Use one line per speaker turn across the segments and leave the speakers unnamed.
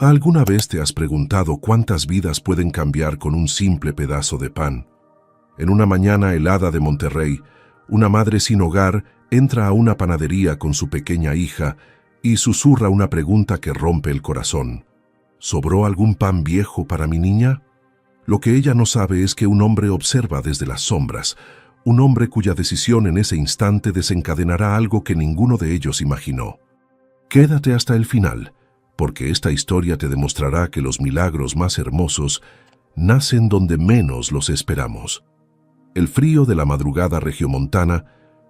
¿Alguna vez te has preguntado cuántas vidas pueden cambiar con un simple pedazo de pan? En una mañana helada de Monterrey, una madre sin hogar entra a una panadería con su pequeña hija y susurra una pregunta que rompe el corazón. ¿Sobró algún pan viejo para mi niña? Lo que ella no sabe es que un hombre observa desde las sombras, un hombre cuya decisión en ese instante desencadenará algo que ninguno de ellos imaginó. Quédate hasta el final, porque esta historia te demostrará que los milagros más hermosos nacen donde menos los esperamos. El frío de la madrugada regiomontana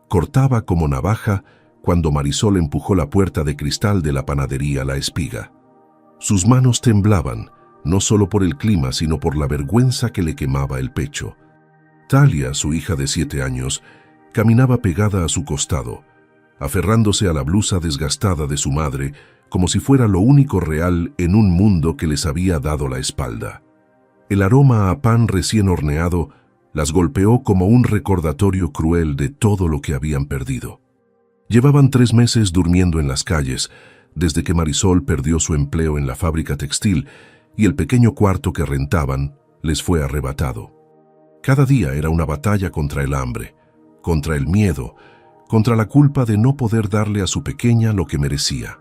cortaba como navaja cuando Marisol empujó la puerta de cristal de la panadería La Espiga. Sus manos temblaban, no solo por el clima, sino por la vergüenza que le quemaba el pecho. Talia, su hija de 7 años, caminaba pegada a su costado, aferrándose a la blusa desgastada de su madre, como si fuera lo único real en un mundo que les había dado la espalda. El aroma a pan recién horneado las golpeó como un recordatorio cruel de todo lo que habían perdido. Llevaban 3 meses durmiendo en las calles, desde que Marisol perdió su empleo en la fábrica textil y el pequeño cuarto que rentaban les fue arrebatado. Cada día era una batalla contra el hambre, contra el miedo, contra la culpa de no poder darle a su pequeña lo que merecía.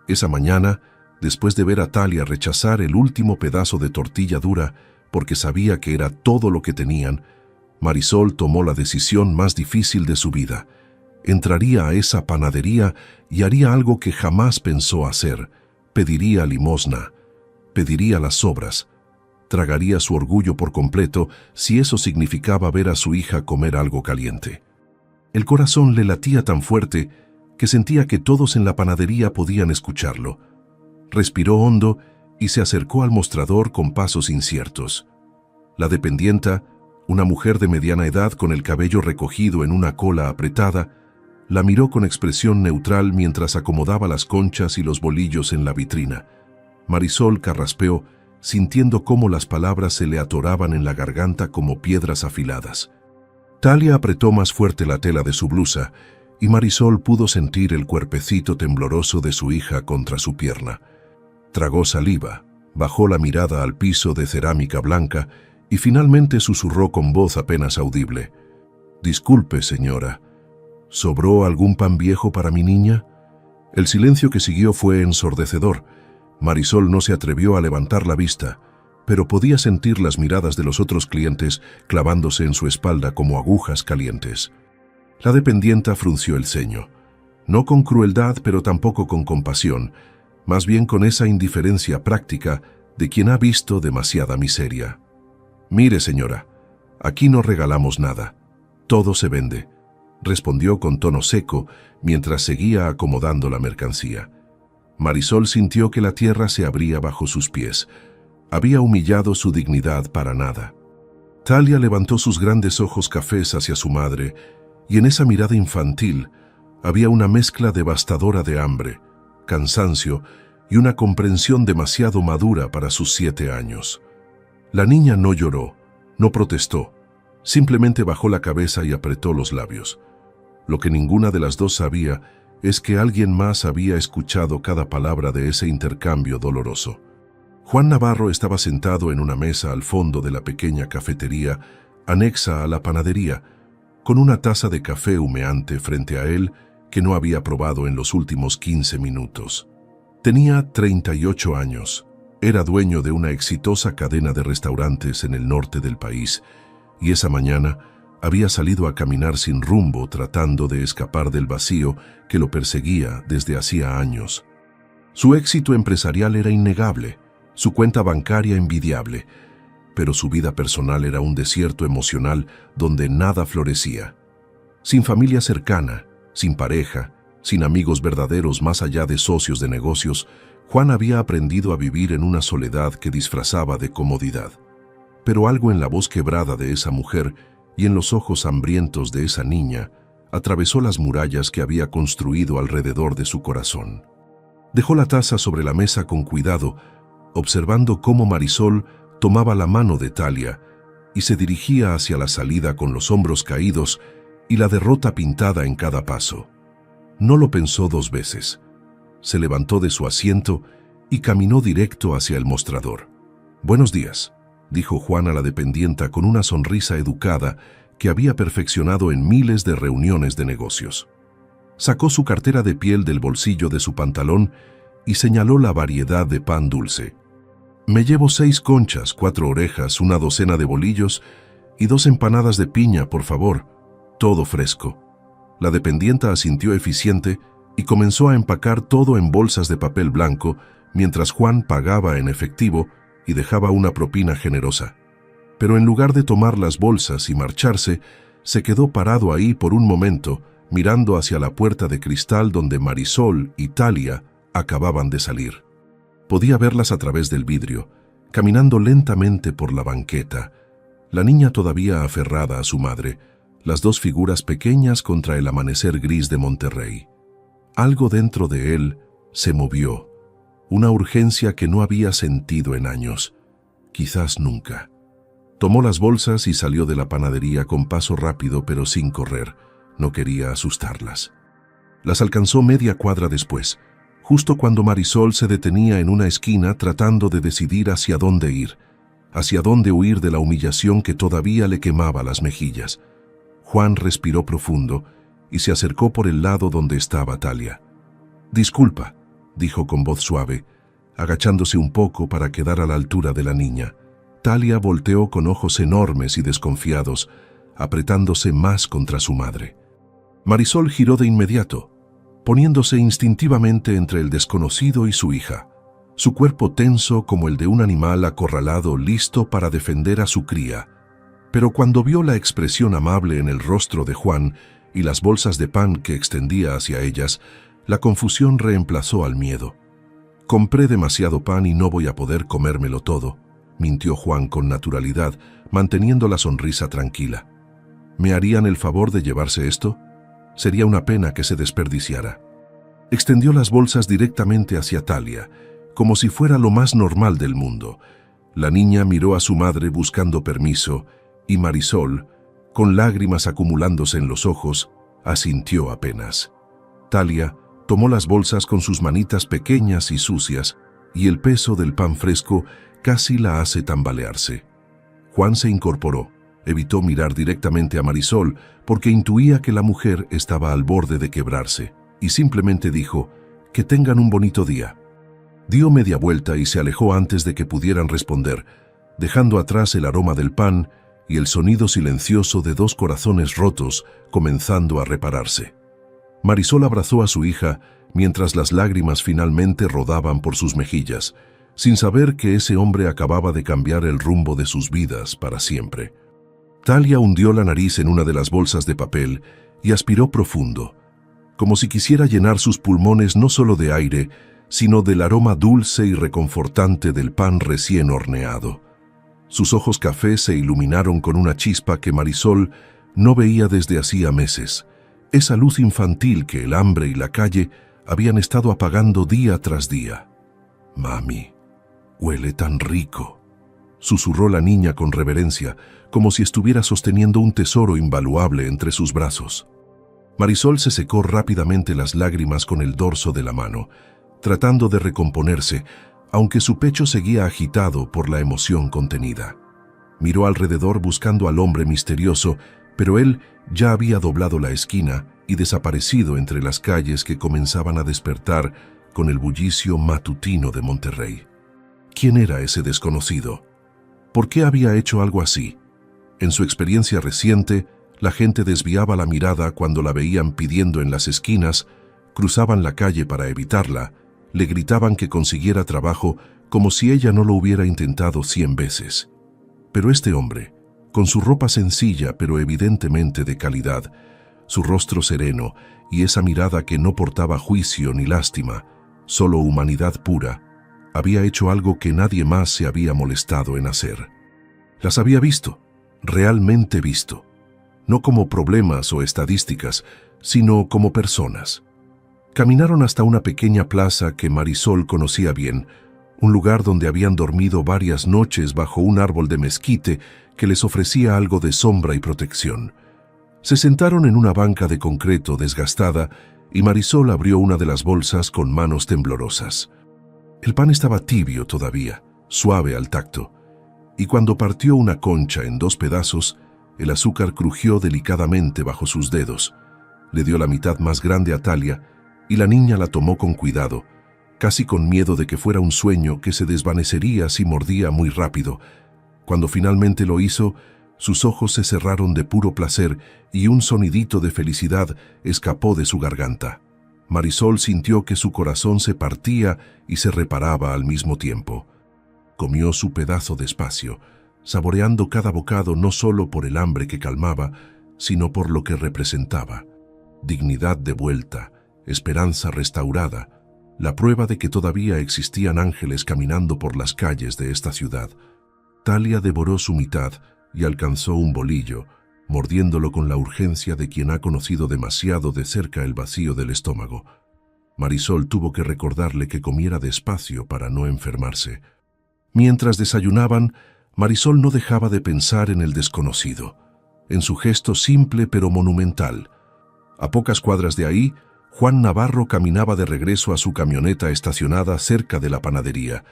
Esa mañana, después de ver a Talia rechazar el último pedazo de tortilla dura porque sabía que era todo lo que tenían, Marisol tomó la decisión más difícil de su vida. Entraría a esa panadería y haría algo que jamás pensó hacer. Pediría limosna, pediría las sobras, tragaría su orgullo por completo si eso significaba ver a su hija comer algo caliente. El corazón le latía tan fuerte que sentía que todos en la panadería podían escucharlo. Respiró hondo y se acercó al mostrador con pasos inciertos. La dependienta, una mujer de mediana edad con el cabello recogido en una cola apretada, la miró con expresión neutral mientras acomodaba las conchas y los bolillos en la vitrina. Marisol carraspeó, sintiendo cómo las palabras se le atoraban en la garganta como piedras afiladas. Talia apretó más fuerte la tela de su blusa y Marisol pudo sentir el cuerpecito tembloroso de su hija contra su pierna. Tragó saliva, bajó la mirada al piso de cerámica blanca y finalmente susurró con voz apenas audible: «Disculpe, señora, ¿sobró algún pan viejo para mi niña?». El silencio que siguió fue ensordecedor. Marisol no se atrevió a levantar la vista, pero podía sentir las miradas de los otros clientes clavándose en su espalda como agujas calientes. La dependienta frunció el ceño, no con crueldad pero tampoco con compasión, más bien con esa indiferencia práctica de quien ha visto demasiada miseria. «Mire, señora, aquí no regalamos nada, todo se vende», respondió con tono seco mientras seguía acomodando la mercancía. Marisol sintió que la tierra se abría bajo sus pies. Había humillado su dignidad para nada. Talia levantó sus grandes ojos cafés hacia su madre, y en esa mirada infantil había una mezcla devastadora de hambre, cansancio y una comprensión demasiado madura para sus 7 años. La niña no lloró, no protestó, simplemente bajó la cabeza y apretó los labios. Lo que ninguna de las dos sabía es que alguien más había escuchado cada palabra de ese intercambio doloroso. Juan Navarro estaba sentado en una mesa al fondo de la pequeña cafetería anexa a la panadería, con una taza de café humeante frente a él que no había probado en los últimos 15 minutos. Tenía 38 años, era dueño de una exitosa cadena de restaurantes en el norte del país, y esa mañana había salido a caminar sin rumbo tratando de escapar del vacío que lo perseguía desde hacía años. Su éxito empresarial era innegable, su cuenta bancaria envidiable, pero su vida personal era un desierto emocional donde nada florecía. Sin familia cercana, sin pareja, sin amigos verdaderos más allá de socios de negocios, Juan había aprendido a vivir en una soledad que disfrazaba de comodidad. Pero algo en la voz quebrada de esa mujer y en los ojos hambrientos de esa niña atravesó las murallas que había construido alrededor de su corazón. Dejó la taza sobre la mesa con cuidado, observando cómo Marisol tomaba la mano de Talia y se dirigía hacia la salida con los hombros caídos y la derrota pintada en cada paso. No lo pensó 2 veces. Se levantó de su asiento y caminó directo hacia el mostrador. «Buenos días», dijo Juan a la dependienta con una sonrisa educada que había perfeccionado en miles de reuniones de negocios. Sacó su cartera de piel del bolsillo de su pantalón y señaló la variedad de pan dulce. «Me llevo 6 conchas, 4 orejas, una docena de bolillos y 2 empanadas de piña, por favor. Todo fresco». La dependienta asintió eficiente y comenzó a empacar todo en bolsas de papel blanco mientras Juan pagaba en efectivo y dejaba una propina generosa. Pero en lugar de tomar las bolsas y marcharse, se quedó parado ahí por un momento, mirando hacia la puerta de cristal donde Marisol y Talia acababan de salir. Podía verlas a través del vidrio, caminando lentamente por la banqueta, la niña todavía aferrada a su madre, las 2 figuras pequeñas contra el amanecer gris de Monterrey. Algo dentro de él se movió, una urgencia que no había sentido en años, quizás nunca. Tomó las bolsas y salió de la panadería con paso rápido pero sin correr. No quería asustarlas. Las alcanzó media cuadra después, justo cuando Marisol se detenía en una esquina tratando de decidir hacia dónde ir, hacia dónde huir de la humillación que todavía le quemaba las mejillas. Juan respiró profundo y se acercó por el lado donde estaba Talia. «Disculpa», dijo con voz suave, agachándose un poco para quedar a la altura de la niña. Talia volteó con ojos enormes y desconfiados, apretándose más contra su madre. Marisol giró de inmediato, poniéndose instintivamente entre el desconocido y su hija, su cuerpo tenso como el de un animal acorralado listo para defender a su cría. Pero cuando vio la expresión amable en el rostro de Juan y las bolsas de pan que extendía hacia ellas, la confusión reemplazó al miedo. «Compré demasiado pan y no voy a poder comérmelo todo», mintió Juan con naturalidad, manteniendo la sonrisa tranquila. «¿Me harían el favor de llevarse esto? Sería una pena que se desperdiciara». Extendió las bolsas directamente hacia Talia, como si fuera lo más normal del mundo. La niña miró a su madre buscando permiso, y Marisol, con lágrimas acumulándose en los ojos, asintió apenas. Talia tomó las bolsas con sus manitas pequeñas y sucias, y el peso del pan fresco casi la hace tambalearse. Juan se incorporó, evitó mirar directamente a Marisol porque intuía que la mujer estaba al borde de quebrarse, y simplemente dijo: «Que tengan un bonito día». Dio media vuelta y se alejó antes de que pudieran responder, dejando atrás el aroma del pan y el sonido silencioso de 2 corazones rotos comenzando a repararse. Marisol abrazó a su hija mientras las lágrimas finalmente rodaban por sus mejillas, sin saber que ese hombre acababa de cambiar el rumbo de sus vidas para siempre. Talia hundió la nariz en una de las bolsas de papel y aspiró profundo, como si quisiera llenar sus pulmones no solo de aire, sino del aroma dulce y reconfortante del pan recién horneado. Sus ojos cafés se iluminaron con una chispa que Marisol no veía desde hacía meses, esa luz infantil que el hambre y la calle habían estado apagando día tras día. «Mami, huele tan rico», susurró la niña con reverencia, como si estuviera sosteniendo un tesoro invaluable entre sus brazos. Marisol se secó rápidamente las lágrimas con el dorso de la mano, tratando de recomponerse, aunque su pecho seguía agitado por la emoción contenida. Miró alrededor buscando al hombre misterioso, pero él ya había doblado la esquina y desaparecido entre las calles que comenzaban a despertar con el bullicio matutino de Monterrey. ¿Quién era ese desconocido? ¿Por qué había hecho algo así? En su experiencia reciente, la gente desviaba la mirada cuando la veían pidiendo en las esquinas, cruzaban la calle para evitarla, le gritaban que consiguiera trabajo como si ella no lo hubiera intentado 100 veces. Pero este hombre, con su ropa sencilla pero evidentemente de calidad, su rostro sereno y esa mirada que no portaba juicio ni lástima, solo humanidad pura, había hecho algo que nadie más se había molestado en hacer. Las había visto, realmente visto, no como problemas o estadísticas, sino como personas. Caminaron hasta una pequeña plaza que Marisol conocía bien, un lugar donde habían dormido varias noches bajo un árbol de mezquite que les ofrecía algo de sombra y protección. Se sentaron en una banca de concreto desgastada y Marisol abrió una de las bolsas con manos temblorosas. El pan estaba tibio todavía, suave al tacto, y cuando partió una concha en 2 pedazos, el azúcar crujió delicadamente bajo sus dedos. Le dio la mitad más grande a Talia, y la niña la tomó con cuidado, casi con miedo de que fuera un sueño que se desvanecería si mordía muy rápido. Cuando finalmente lo hizo, sus ojos se cerraron de puro placer y un sonidito de felicidad escapó de su garganta. Marisol sintió que su corazón se partía y se reparaba al mismo tiempo. Comió su pedazo despacio, saboreando cada bocado no solo por el hambre que calmaba, sino por lo que representaba. Dignidad de vuelta, esperanza restaurada, la prueba de que todavía existían ángeles caminando por las calles de esta ciudad. Talia devoró su mitad y alcanzó un bolillo, mordiéndolo con la urgencia de quien ha conocido demasiado de cerca el vacío del estómago. Marisol tuvo que recordarle que comiera despacio para no enfermarse. Mientras desayunaban, Marisol no dejaba de pensar en el desconocido, en su gesto simple pero monumental. A pocas cuadras de ahí, Juan Navarro caminaba de regreso a su camioneta estacionada cerca de la panadería,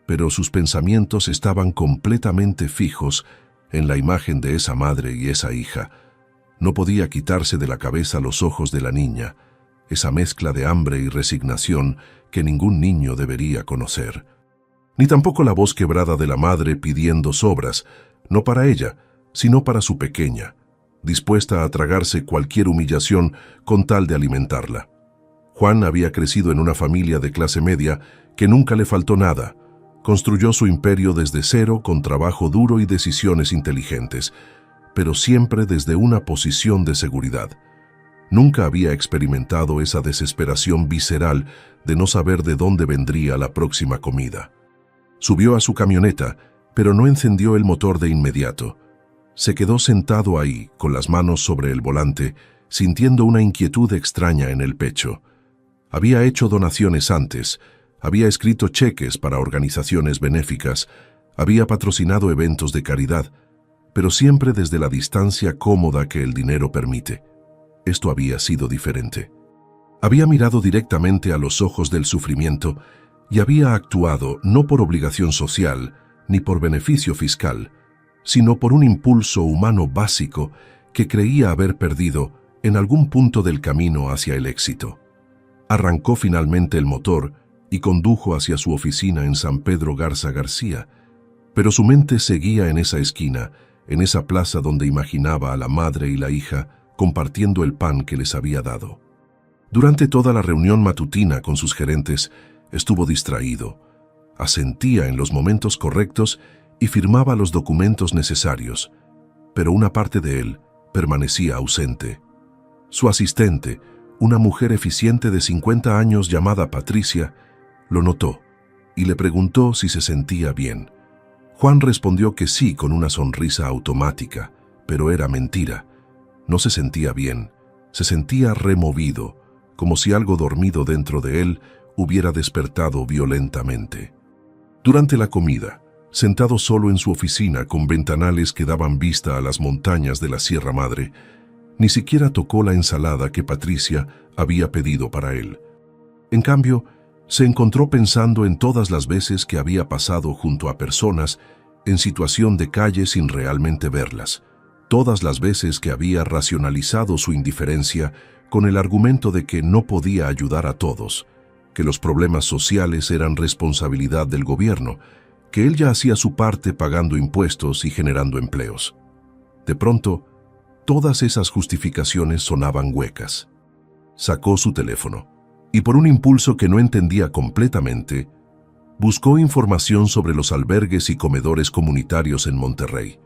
pero sus pensamientos estaban completamente fijos en la imagen de esa madre y esa hija. No podía quitarse de la cabeza los ojos de la niña, esa mezcla de hambre y resignación que ningún niño debería conocer. Ni tampoco la voz quebrada de la madre pidiendo sobras, no para ella, sino para su pequeña, dispuesta a tragarse cualquier humillación con tal de alimentarla. Juan había crecido en una familia de clase media que nunca le faltó nada. Construyó su imperio desde cero con trabajo duro y decisiones inteligentes, pero siempre desde una posición de seguridad. Nunca había experimentado esa desesperación visceral de no saber de dónde vendría la próxima comida. Subió a su camioneta, pero no encendió el motor de inmediato. Se quedó sentado ahí, con las manos sobre el volante, sintiendo una inquietud extraña en el pecho. Había hecho donaciones antes, había escrito cheques para organizaciones benéficas, había patrocinado eventos de caridad, pero siempre desde la distancia cómoda que el dinero permite. Esto había sido diferente. Había mirado directamente a los ojos del sufrimiento y había actuado no por obligación social ni por beneficio fiscal, sino por un impulso humano básico que creía haber perdido en algún punto del camino hacia el éxito. Arrancó finalmente el motor y condujo hacia su oficina en San Pedro Garza García, pero su mente seguía en esa esquina, en esa plaza donde imaginaba a la madre y la hija compartiendo el pan que les había dado. Durante toda la reunión matutina con sus gerentes, estuvo distraído, asentía en los momentos correctos y firmaba los documentos necesarios, pero una parte de él permanecía ausente. Su asistente, una mujer eficiente de 50 años llamada Patricia, lo notó y le preguntó si se sentía bien. Juan respondió que sí con una sonrisa automática, pero era mentira. No se sentía bien, se sentía removido, como si algo dormido dentro de él hubiera despertado violentamente. Durante la comida, sentado solo en su oficina con ventanales que daban vista a las montañas de la Sierra Madre, ni siquiera tocó la ensalada que Patricia había pedido para él. En cambio, se encontró pensando en todas las veces que había pasado junto a personas en situación de calle sin realmente verlas, todas las veces que había racionalizado su indiferencia con el argumento de que no podía ayudar a todos, que los problemas sociales eran responsabilidad del gobierno, que él ya hacía su parte pagando impuestos y generando empleos. De pronto, todas esas justificaciones sonaban huecas. Sacó su teléfono y por un impulso que no entendía completamente, buscó información sobre los albergues y comedores comunitarios en Monterrey.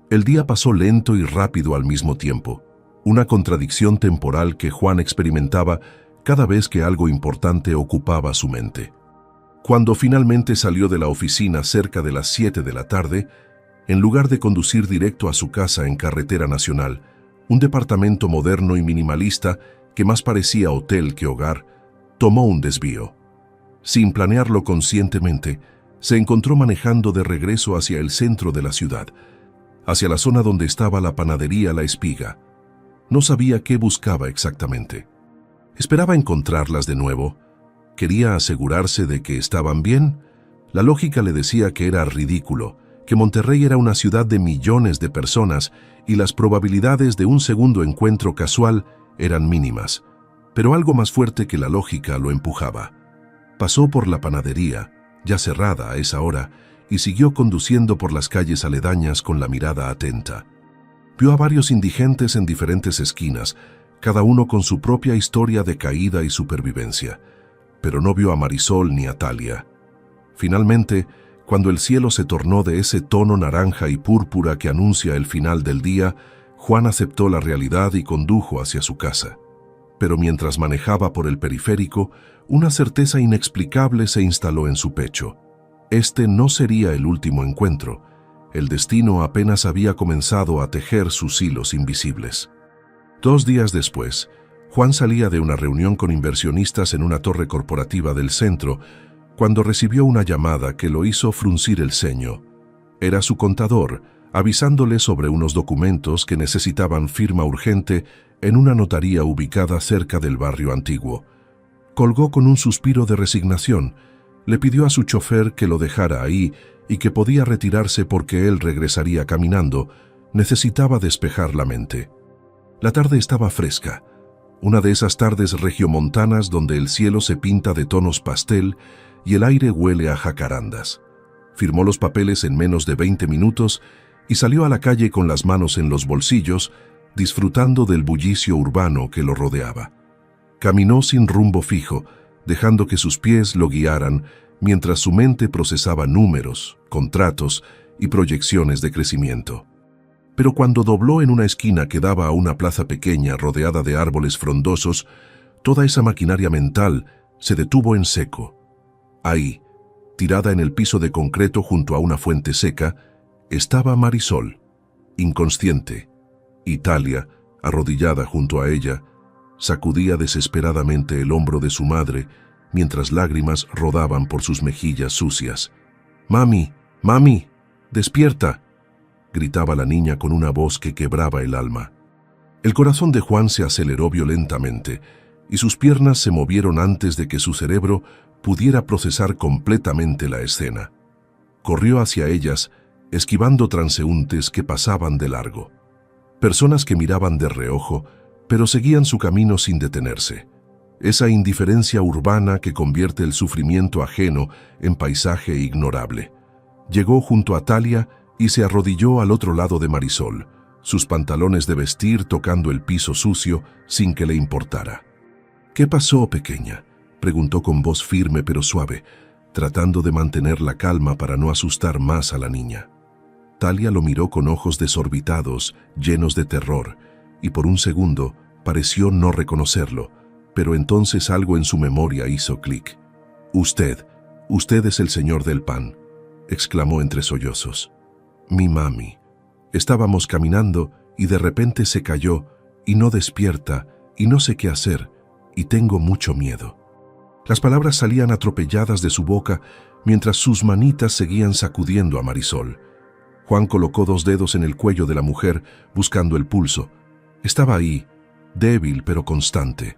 El día pasó lento y rápido al mismo tiempo, una contradicción temporal que Juan experimentaba cada vez que algo importante ocupaba su mente. Cuando finalmente salió de la oficina cerca de las 7 de la tarde, en lugar de conducir directo a su casa en Carretera Nacional, un departamento moderno y minimalista que más parecía hotel que hogar, tomó un desvío. Sin planearlo conscientemente, se encontró manejando de regreso hacia el centro de la ciudad, hacia la zona donde estaba la panadería La Espiga. No sabía qué buscaba exactamente. Esperaba encontrarlas de nuevo, ¿Quería asegurarse de que estaban bien? La lógica le decía que era ridículo, que Monterrey era una ciudad de millones de personas y las probabilidades de un segundo encuentro casual eran mínimas. Pero algo más fuerte que la lógica lo empujaba. Pasó por la panadería, ya cerrada a esa hora, y siguió conduciendo por las calles aledañas con la mirada atenta. Vio a varios indigentes en diferentes esquinas, cada uno con su propia historia de caída y supervivencia, pero no vio a Marisol ni a Talia. Finalmente, cuando el cielo se tornó de ese tono naranja y púrpura que anuncia el final del día, Juan aceptó la realidad y condujo hacia su casa. Pero mientras manejaba por el periférico, una certeza inexplicable se instaló en su pecho. Este no sería el último encuentro. El destino apenas había comenzado a tejer sus hilos invisibles. 2 días después, Juan salía de una reunión con inversionistas en una torre corporativa del centro, cuando recibió una llamada que lo hizo fruncir el ceño. Era su contador, avisándole sobre unos documentos que necesitaban firma urgente en una notaría ubicada cerca del barrio antiguo. Colgó con un suspiro de resignación. Le pidió a su chofer que lo dejara ahí y que podía retirarse porque él regresaría caminando. Necesitaba despejar la mente. La tarde estaba fresca, una de esas tardes regiomontanas donde el cielo se pinta de tonos pastel y el aire huele a jacarandas. Firmó los papeles en menos de 20 minutos y salió a la calle con las manos en los bolsillos, disfrutando del bullicio urbano que lo rodeaba. Caminó sin rumbo fijo, dejando que sus pies lo guiaran mientras su mente procesaba números, contratos y proyecciones de crecimiento. Pero cuando dobló en una esquina que daba a una plaza pequeña rodeada de árboles frondosos, toda esa maquinaria mental se detuvo en seco. Ahí, tirada en el piso de concreto junto a una fuente seca, estaba Marisol, inconsciente. Y Talia, arrodillada junto a ella, sacudía desesperadamente el hombro de su madre mientras lágrimas rodaban por sus mejillas sucias. «¡Mami! ¡Mami! ¡Despierta!», gritaba la niña con una voz que quebraba el alma. El corazón de Juan se aceleró violentamente y sus piernas se movieron antes de que su cerebro pudiera procesar completamente la escena. Corrió hacia ellas, esquivando transeúntes que pasaban de largo. Personas que miraban de reojo, pero seguían su camino sin detenerse. Esa indiferencia urbana que convierte el sufrimiento ajeno en paisaje ignorable. Llegó junto a Talia y se arrodilló al otro lado de Marisol, sus pantalones de vestir tocando el piso sucio sin que le importara. «¿Qué pasó, pequeña?», preguntó con voz firme pero suave, tratando de mantener la calma para no asustar más a la niña. Talia lo miró con ojos desorbitados, llenos de terror, y por un segundo pareció no reconocerlo, pero entonces algo en su memoria hizo clic. Usted es el señor del pan», exclamó entre sollozos. «Mi mami. Estábamos caminando y de repente se cayó y no despierta y no sé qué hacer y tengo mucho miedo». Las palabras salían atropelladas de su boca mientras sus manitas seguían sacudiendo a Marisol. Juan colocó 2 dedos en el cuello de la mujer buscando el pulso. Estaba ahí, débil pero constante.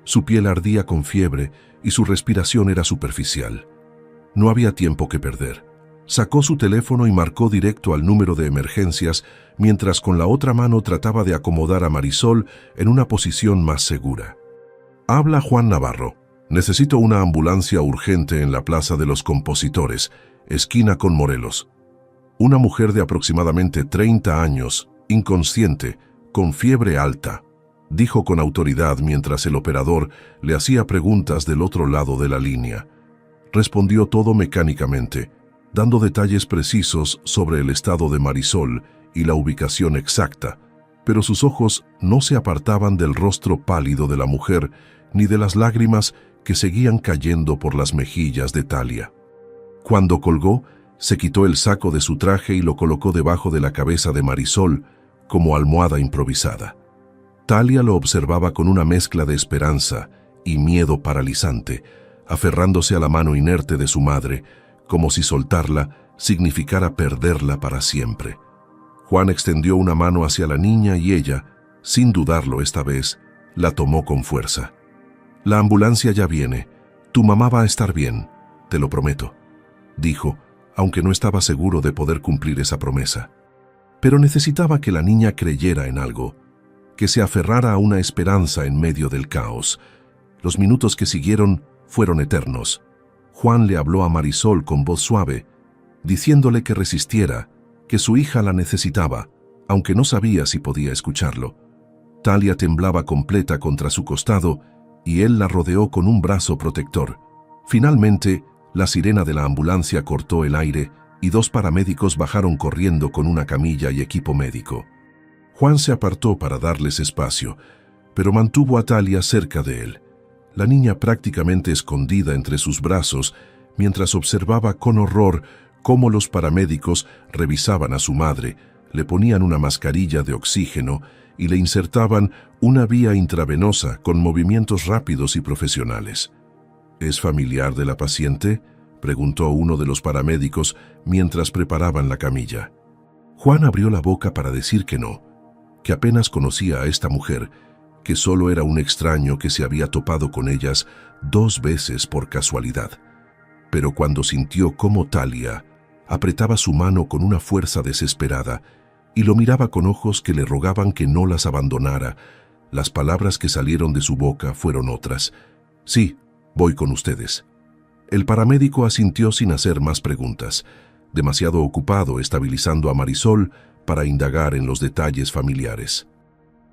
Su piel ardía con fiebre y su respiración era superficial. No había tiempo que perder. Sacó su teléfono y marcó directo al número de emergencias mientras con la otra mano trataba de acomodar a Marisol en una posición más segura. «Habla Juan Navarro. Necesito una ambulancia urgente en la Plaza de los Compositores, esquina con Morelos. Una mujer de aproximadamente 30 años, inconsciente, con fiebre alta», dijo con autoridad mientras el operador le hacía preguntas del otro lado de la línea. Respondió todo mecánicamente, dando detalles precisos sobre el estado de Marisol y la ubicación exacta, pero sus ojos no se apartaban del rostro pálido de la mujer ni de las lágrimas que seguían cayendo por las mejillas de Talia. Cuando colgó, se quitó el saco de su traje y lo colocó debajo de la cabeza de Marisol como almohada improvisada. Talia lo observaba con una mezcla de esperanza y miedo paralizante, aferrándose a la mano inerte de su madre, como si soltarla significara perderla para siempre. Juan extendió una mano hacia la niña y ella, sin dudarlo esta vez, la tomó con fuerza. «La ambulancia ya viene», Tu mamá va a estar bien, te lo prometo, dijo, aunque no estaba seguro de poder cumplir esa promesa. Pero necesitaba que la niña creyera en algo, que se aferrara a una esperanza en medio del caos. Los minutos que siguieron fueron eternos. Juan le habló a Marisol con voz suave, diciéndole que resistiera, que su hija la necesitaba, aunque no sabía si podía escucharlo. Talia temblaba completa contra su costado y él la rodeó con un brazo protector. Finalmente, la sirena de la ambulancia cortó el aire y 2 paramédicos bajaron corriendo con una camilla y equipo médico. Juan se apartó para darles espacio, pero mantuvo a Talia cerca de él, la niña prácticamente escondida entre sus brazos, mientras observaba con horror cómo los paramédicos revisaban a su madre, le ponían una mascarilla de oxígeno y le insertaban una vía intravenosa con movimientos rápidos y profesionales. ¿Es familiar de la paciente?, preguntó uno de los paramédicos mientras preparaban la camilla. Juan abrió la boca para decir que no, que apenas conocía a esta mujer, que solo era un extraño que se había topado con ellas 2 veces por casualidad. Pero cuando sintió cómo Talia apretaba su mano con una fuerza desesperada y lo miraba con ojos que le rogaban que no las abandonara, las palabras que salieron de su boca fueron otras. Sí, voy con ustedes. El paramédico asintió sin hacer más preguntas, demasiado ocupado estabilizando a Marisol para indagar en los detalles familiares.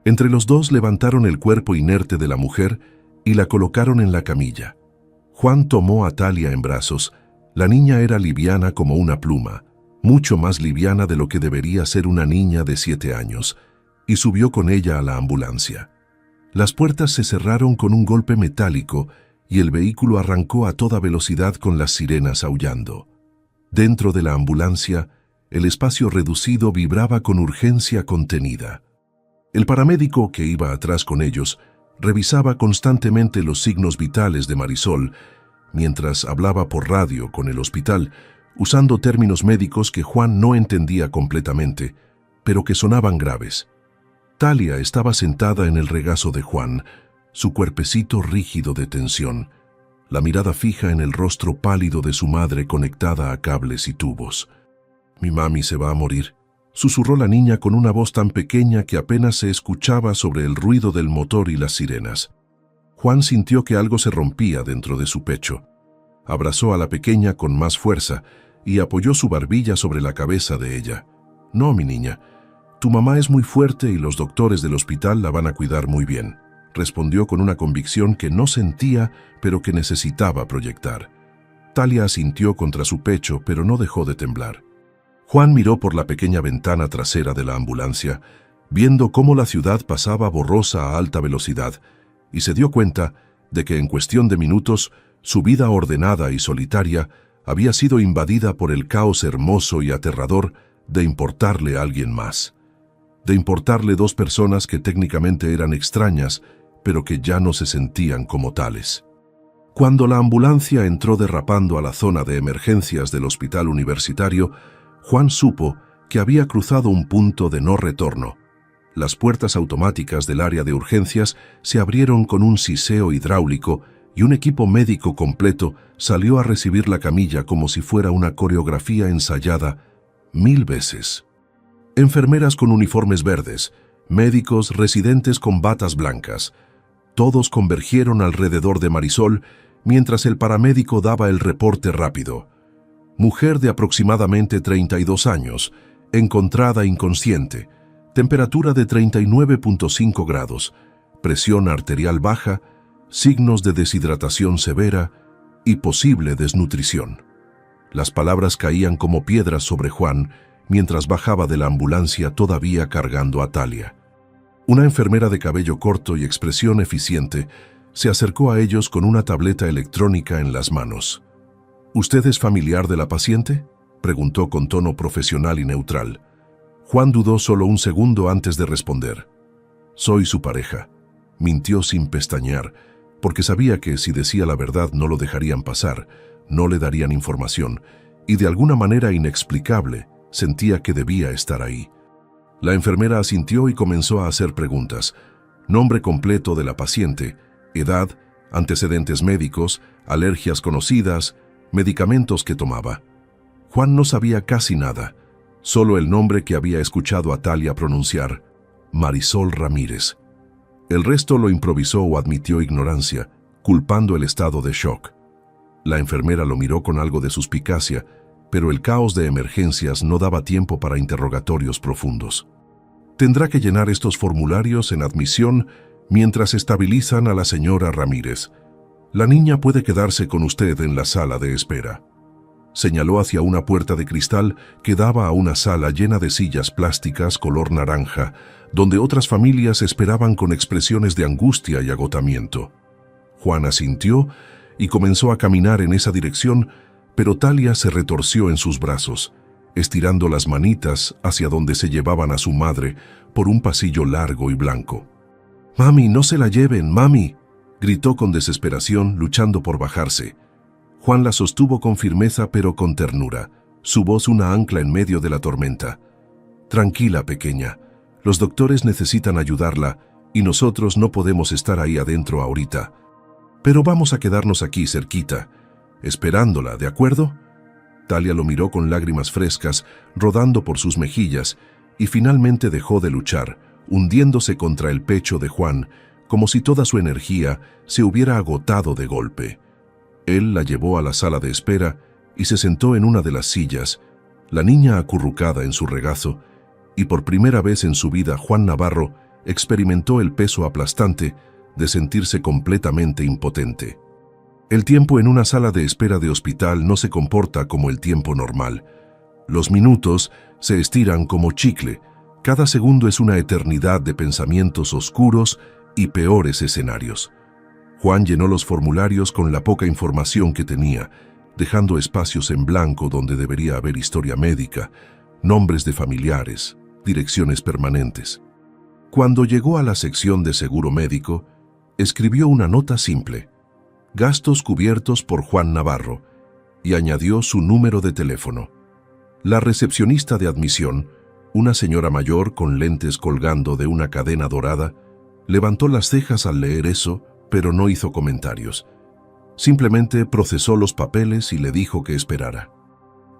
Entre los dos levantaron el cuerpo inerte de la mujer y la colocaron en la camilla. Juan tomó a Talia en brazos. La niña era liviana como una pluma, mucho más liviana de lo que debería ser una niña de 7 años, y subió con ella a la ambulancia. Las puertas se cerraron con un golpe metálico y el vehículo arrancó a toda velocidad con las sirenas aullando. Dentro de la ambulancia, el espacio reducido vibraba con urgencia contenida. El paramédico que iba atrás con ellos revisaba constantemente los signos vitales de Marisol, mientras hablaba por radio con el hospital, usando términos médicos que Juan no entendía completamente, pero que sonaban graves. Talia estaba sentada en el regazo de Juan, su cuerpecito rígido de tensión, la mirada fija en el rostro pálido de su madre conectada a cables y tubos. «Mi mami se va a morir», susurró la niña con una voz tan pequeña que apenas se escuchaba sobre el ruido del motor y las sirenas. Juan sintió que algo se rompía dentro de su pecho. Abrazó a la pequeña con más fuerza y apoyó su barbilla sobre la cabeza de ella. «No, mi niña, tu mamá es muy fuerte y los doctores del hospital la van a cuidar muy bien», respondió con una convicción que no sentía, pero que necesitaba proyectar. Talia asintió contra su pecho, pero no dejó de temblar. Juan miró por la pequeña ventana trasera de la ambulancia, viendo cómo la ciudad pasaba borrosa a alta velocidad, y se dio cuenta de que en cuestión de minutos su vida ordenada y solitaria había sido invadida por el caos hermoso y aterrador de importarle a alguien más. De importarle 2 personas que técnicamente eran extrañas, pero que ya no se sentían como tales. Cuando la ambulancia entró derrapando a la zona de emergencias del hospital universitario, Juan supo que había cruzado un punto de no retorno. Las puertas automáticas del área de urgencias se abrieron con un siseo hidráulico y un equipo médico completo salió a recibir la camilla como si fuera una coreografía ensayada 1000 veces. Enfermeras con uniformes verdes, médicos residentes con batas blancas. Todos convergieron alrededor de Marisol mientras el paramédico daba el reporte rápido. Mujer de aproximadamente 32 años, encontrada inconsciente, temperatura de 39.5 grados, presión arterial baja, signos de deshidratación severa y posible desnutrición. Las palabras caían como piedras sobre Juan mientras bajaba de la ambulancia todavía cargando a Talia. Una enfermera de cabello corto y expresión eficiente se acercó a ellos con una tableta electrónica en las manos. «¿Usted es familiar de la paciente?», preguntó con tono profesional y neutral. Juan dudó solo un segundo antes de responder. «Soy su pareja», mintió sin pestañear, porque sabía que si decía la verdad no lo dejarían pasar, no le darían información, y de alguna manera inexplicable sentía que debía estar ahí. La enfermera asintió y comenzó a hacer preguntas. Nombre completo de la paciente, edad, antecedentes médicos, alergias conocidas, medicamentos que tomaba. Juan no sabía casi nada, solo el nombre que había escuchado a Talia pronunciar, Marisol Ramírez. El resto lo improvisó o admitió ignorancia, culpando el estado de shock. La enfermera lo miró con algo de suspicacia, pero el caos de emergencias no daba tiempo para interrogatorios profundos. Tendrá que llenar estos formularios en admisión mientras estabilizan a la señora Ramírez. La niña puede quedarse con usted en la sala de espera. Señaló hacia una puerta de cristal que daba a una sala llena de sillas plásticas color naranja, donde otras familias esperaban con expresiones de angustia y agotamiento. Juan asintió y comenzó a caminar en esa dirección, pero Talia se retorció en sus brazos, estirando las manitas hacia donde se llevaban a su madre por un pasillo largo y blanco. «Mami, no se la lleven, mami», gritó con desesperación, luchando por bajarse. Juan la sostuvo con firmeza pero con ternura, su voz una ancla en medio de la tormenta. «Tranquila, pequeña, los doctores necesitan ayudarla y nosotros no podemos estar ahí adentro ahorita. Pero vamos a quedarnos aquí cerquita, esperándola, ¿de acuerdo?» Talia lo miró con lágrimas frescas rodando por sus mejillas y finalmente dejó de luchar, hundiéndose contra el pecho de Juan, como si toda su energía se hubiera agotado de golpe. Él la llevó a la sala de espera y se sentó en una de las sillas, la niña acurrucada en su regazo, y por primera vez en su vida Juan Navarro experimentó el peso aplastante de sentirse completamente impotente. El tiempo en una sala de espera de hospital no se comporta como el tiempo normal. Los minutos se estiran como chicle. Cada segundo es una eternidad de pensamientos oscuros y peores escenarios. Juan llenó los formularios con la poca información que tenía, dejando espacios en blanco donde debería haber historia médica, nombres de familiares, direcciones permanentes. Cuando llegó a la sección de seguro médico, escribió una nota simple: gastos cubiertos por Juan Navarro, y añadió su número de teléfono. La recepcionista de admisión, una señora mayor con lentes colgando de una cadena dorada, levantó las cejas al leer eso, pero no hizo comentarios. Simplemente procesó los papeles y le dijo que esperara.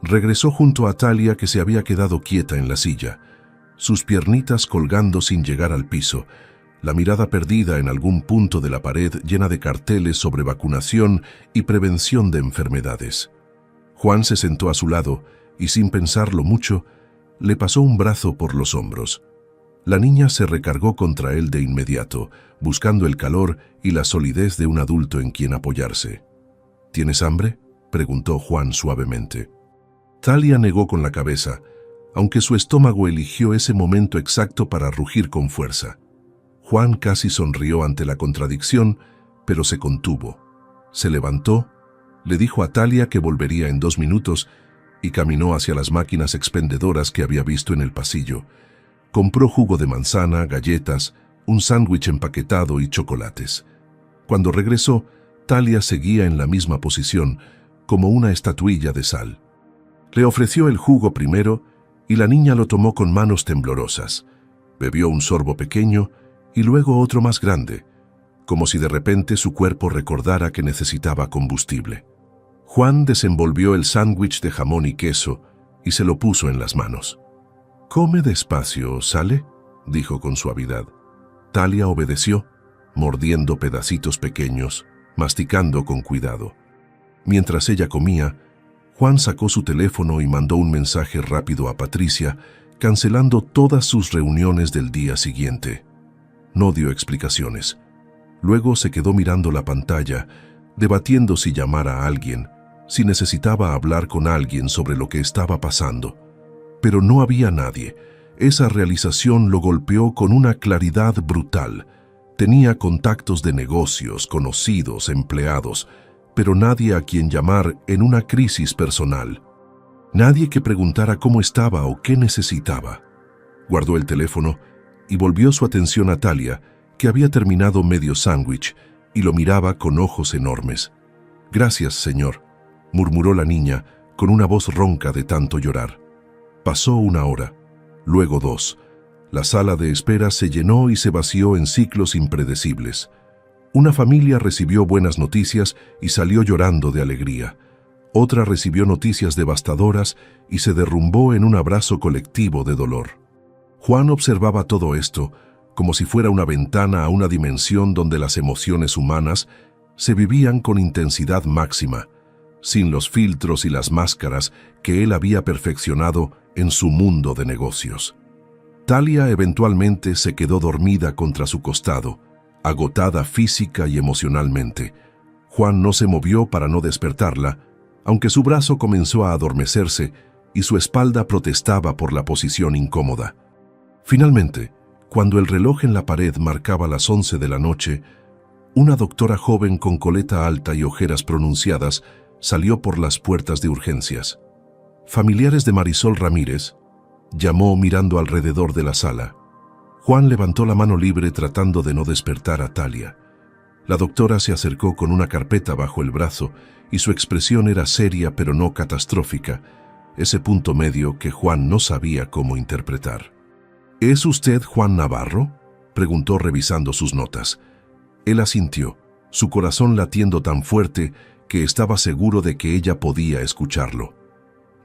Regresó junto a Talia, que se había quedado quieta en la silla, sus piernitas colgando sin llegar al piso, la mirada perdida en algún punto de la pared llena de carteles sobre vacunación y prevención de enfermedades. Juan se sentó a su lado y, sin pensarlo mucho, le pasó un brazo por los hombros. La niña se recargó contra él de inmediato, buscando el calor y la solidez de un adulto en quien apoyarse. ¿Tienes hambre?, preguntó Juan suavemente. Talia negó con la cabeza, aunque su estómago eligió ese momento exacto para rugir con fuerza. Juan casi sonrió ante la contradicción, pero se contuvo. Se levantó, le dijo a Talia que volvería en 2 minutos y caminó hacia las máquinas expendedoras que había visto en el pasillo. Compró jugo de manzana, galletas, un sándwich empaquetado y chocolates. Cuando regresó, Talia seguía en la misma posición, como una estatuilla de sal. Le ofreció el jugo primero y la niña lo tomó con manos temblorosas. Bebió un sorbo pequeño y luego otro más grande, como si de repente su cuerpo recordara que necesitaba combustible. Juan desenvolvió el sándwich de jamón y queso y se lo puso en las manos. «Come despacio, ¿sale?», dijo con suavidad. Talia obedeció, mordiendo pedacitos pequeños, masticando con cuidado. Mientras ella comía, Juan sacó su teléfono y mandó un mensaje rápido a Patricia, cancelando todas sus reuniones del día siguiente. No dio explicaciones. Luego se quedó mirando la pantalla, debatiendo si llamar a alguien, si necesitaba hablar con alguien sobre lo que estaba pasando. Pero no había nadie. Esa realización lo golpeó con una claridad brutal. Tenía contactos de negocios, conocidos, empleados, pero nadie a quien llamar en una crisis personal. Nadie que preguntara cómo estaba o qué necesitaba. Guardó el teléfono y volvió su atención a Talia, que había terminado medio sándwich y lo miraba con ojos enormes. «Gracias, señor», murmuró la niña con una voz ronca de tanto llorar. Pasó 1 hora, luego 2. La sala de espera se llenó y se vació en ciclos impredecibles. Una familia recibió buenas noticias y salió llorando de alegría. Otra recibió noticias devastadoras y se derrumbó en un abrazo colectivo de dolor. Juan observaba todo esto como si fuera una ventana a una dimensión donde las emociones humanas se vivían con intensidad máxima, sin los filtros y las máscaras que él había perfeccionado en su mundo de negocios. Talia eventualmente se quedó dormida contra su costado, agotada física y emocionalmente. Juan no se movió para no despertarla, aunque su brazo comenzó a adormecerse y su espalda protestaba por la posición incómoda. Finalmente, cuando el reloj en la pared marcaba las 11 de la noche, una doctora joven con coleta alta y ojeras pronunciadas salió por las puertas de urgencias. Familiares de Marisol Ramírez, llamó mirando alrededor de la sala. Juan levantó la mano libre tratando de no despertar a Talia. La doctora se acercó con una carpeta bajo el brazo y su expresión era seria pero no catastrófica, ese punto medio que Juan no sabía cómo interpretar. ¿Es usted Juan Navarro?, preguntó revisando sus notas. Él asintió, su corazón latiendo tan fuerte que estaba seguro de que ella podía escucharlo.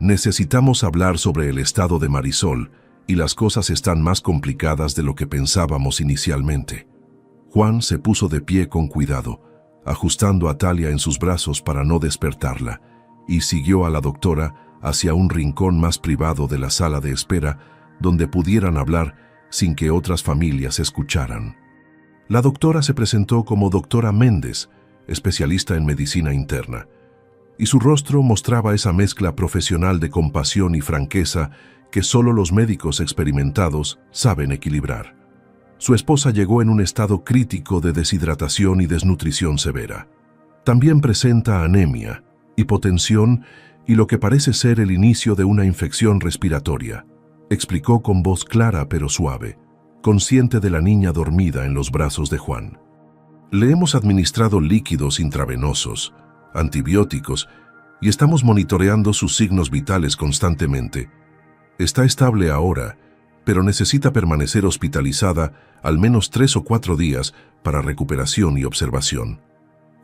Necesitamos hablar sobre el estado de Marisol y las cosas están más complicadas de lo que pensábamos inicialmente. Juan se puso de pie con cuidado, ajustando a Talia en sus brazos para no despertarla, y siguió a la doctora hacia un rincón más privado de la sala de espera donde pudieran hablar sin que otras familias escucharan. La doctora se presentó como doctora Méndez, especialista en medicina interna, y su rostro mostraba esa mezcla profesional de compasión y franqueza que solo los médicos experimentados saben equilibrar. Su esposa llegó en un estado crítico de deshidratación y desnutrición severa. También presenta anemia, hipotensión y lo que parece ser el inicio de una infección respiratoria, explicó con voz clara pero suave, consciente de la niña dormida en los brazos de Juan. Le hemos administrado líquidos intravenosos, antibióticos y estamos monitoreando sus signos vitales constantemente. Está estable ahora, pero necesita permanecer hospitalizada al menos 3 o 4 días para recuperación y observación.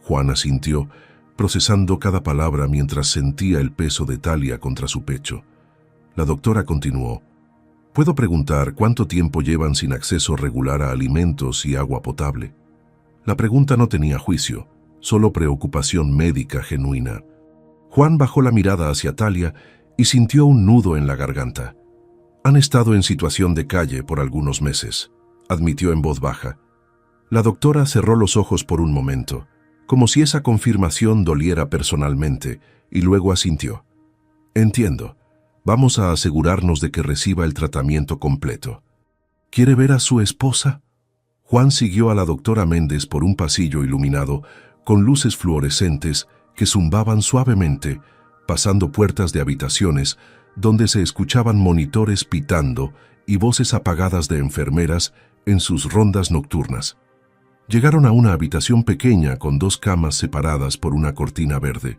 Juan asintió, procesando cada palabra mientras sentía el peso de Talia contra su pecho. La doctora continuó. ¿Puedo preguntar cuánto tiempo llevan sin acceso regular a alimentos y agua potable? La pregunta no tenía juicio, solo preocupación médica genuina. Juan bajó la mirada hacia Talia y sintió un nudo en la garganta. Han estado en situación de calle por algunos meses, admitió en voz baja. La doctora cerró los ojos por un momento, como si esa confirmación doliera personalmente, y luego asintió. Entiendo. Vamos a asegurarnos de que reciba el tratamiento completo. ¿Quiere ver a su esposa? Juan siguió a la doctora Méndez por un pasillo iluminado con luces fluorescentes que zumbaban suavemente, pasando puertas de habitaciones donde se escuchaban monitores pitando y voces apagadas de enfermeras en sus rondas nocturnas. Llegaron a una habitación pequeña con 2 camas separadas por una cortina verde.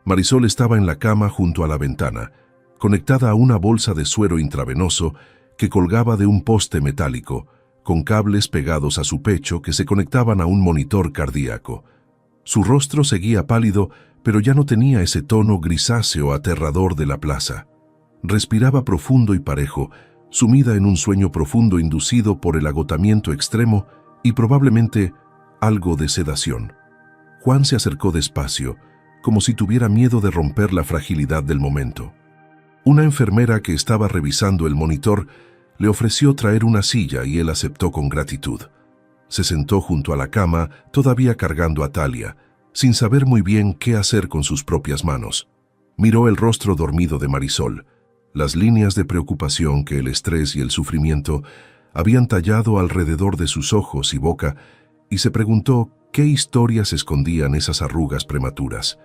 Marisol estaba en la cama junto a la ventana, conectada a una bolsa de suero intravenoso que colgaba de un poste metálico, con cables pegados a su pecho que se conectaban a un monitor cardíaco. Su rostro seguía pálido, pero ya no tenía ese tono grisáceo aterrador de la plaza. Respiraba profundo y parejo, sumida en un sueño profundo inducido por el agotamiento extremo y probablemente algo de sedación. Juan se acercó despacio, como si tuviera miedo de romper la fragilidad del momento. Una enfermera que estaba revisando el monitor le ofreció traer una silla y él aceptó con gratitud. Se sentó junto a la cama, todavía cargando a Talia, sin saber muy bien qué hacer con sus propias manos. Miró el rostro dormido de Marisol, las líneas de preocupación que el estrés y el sufrimiento habían tallado alrededor de sus ojos y boca, y se preguntó qué historias escondían esas arrugas prematuras.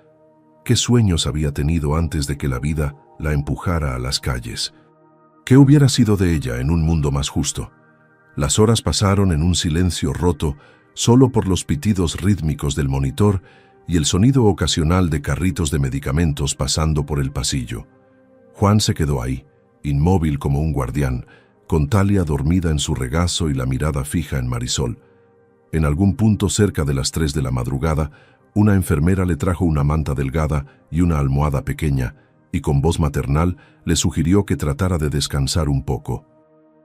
¿Qué sueños había tenido antes de que la vida la empujara a las calles? ¿Qué hubiera sido de ella en un mundo más justo? Las horas pasaron en un silencio roto solo por los pitidos rítmicos del monitor y el sonido ocasional de carritos de medicamentos pasando por el pasillo. Juan se quedó ahí, inmóvil como un guardián, con Talia dormida en su regazo y la mirada fija en Marisol. En algún punto cerca de las 3 de la madrugada, una enfermera le trajo una manta delgada y una almohada pequeña, y con voz maternal le sugirió que tratara de descansar un poco.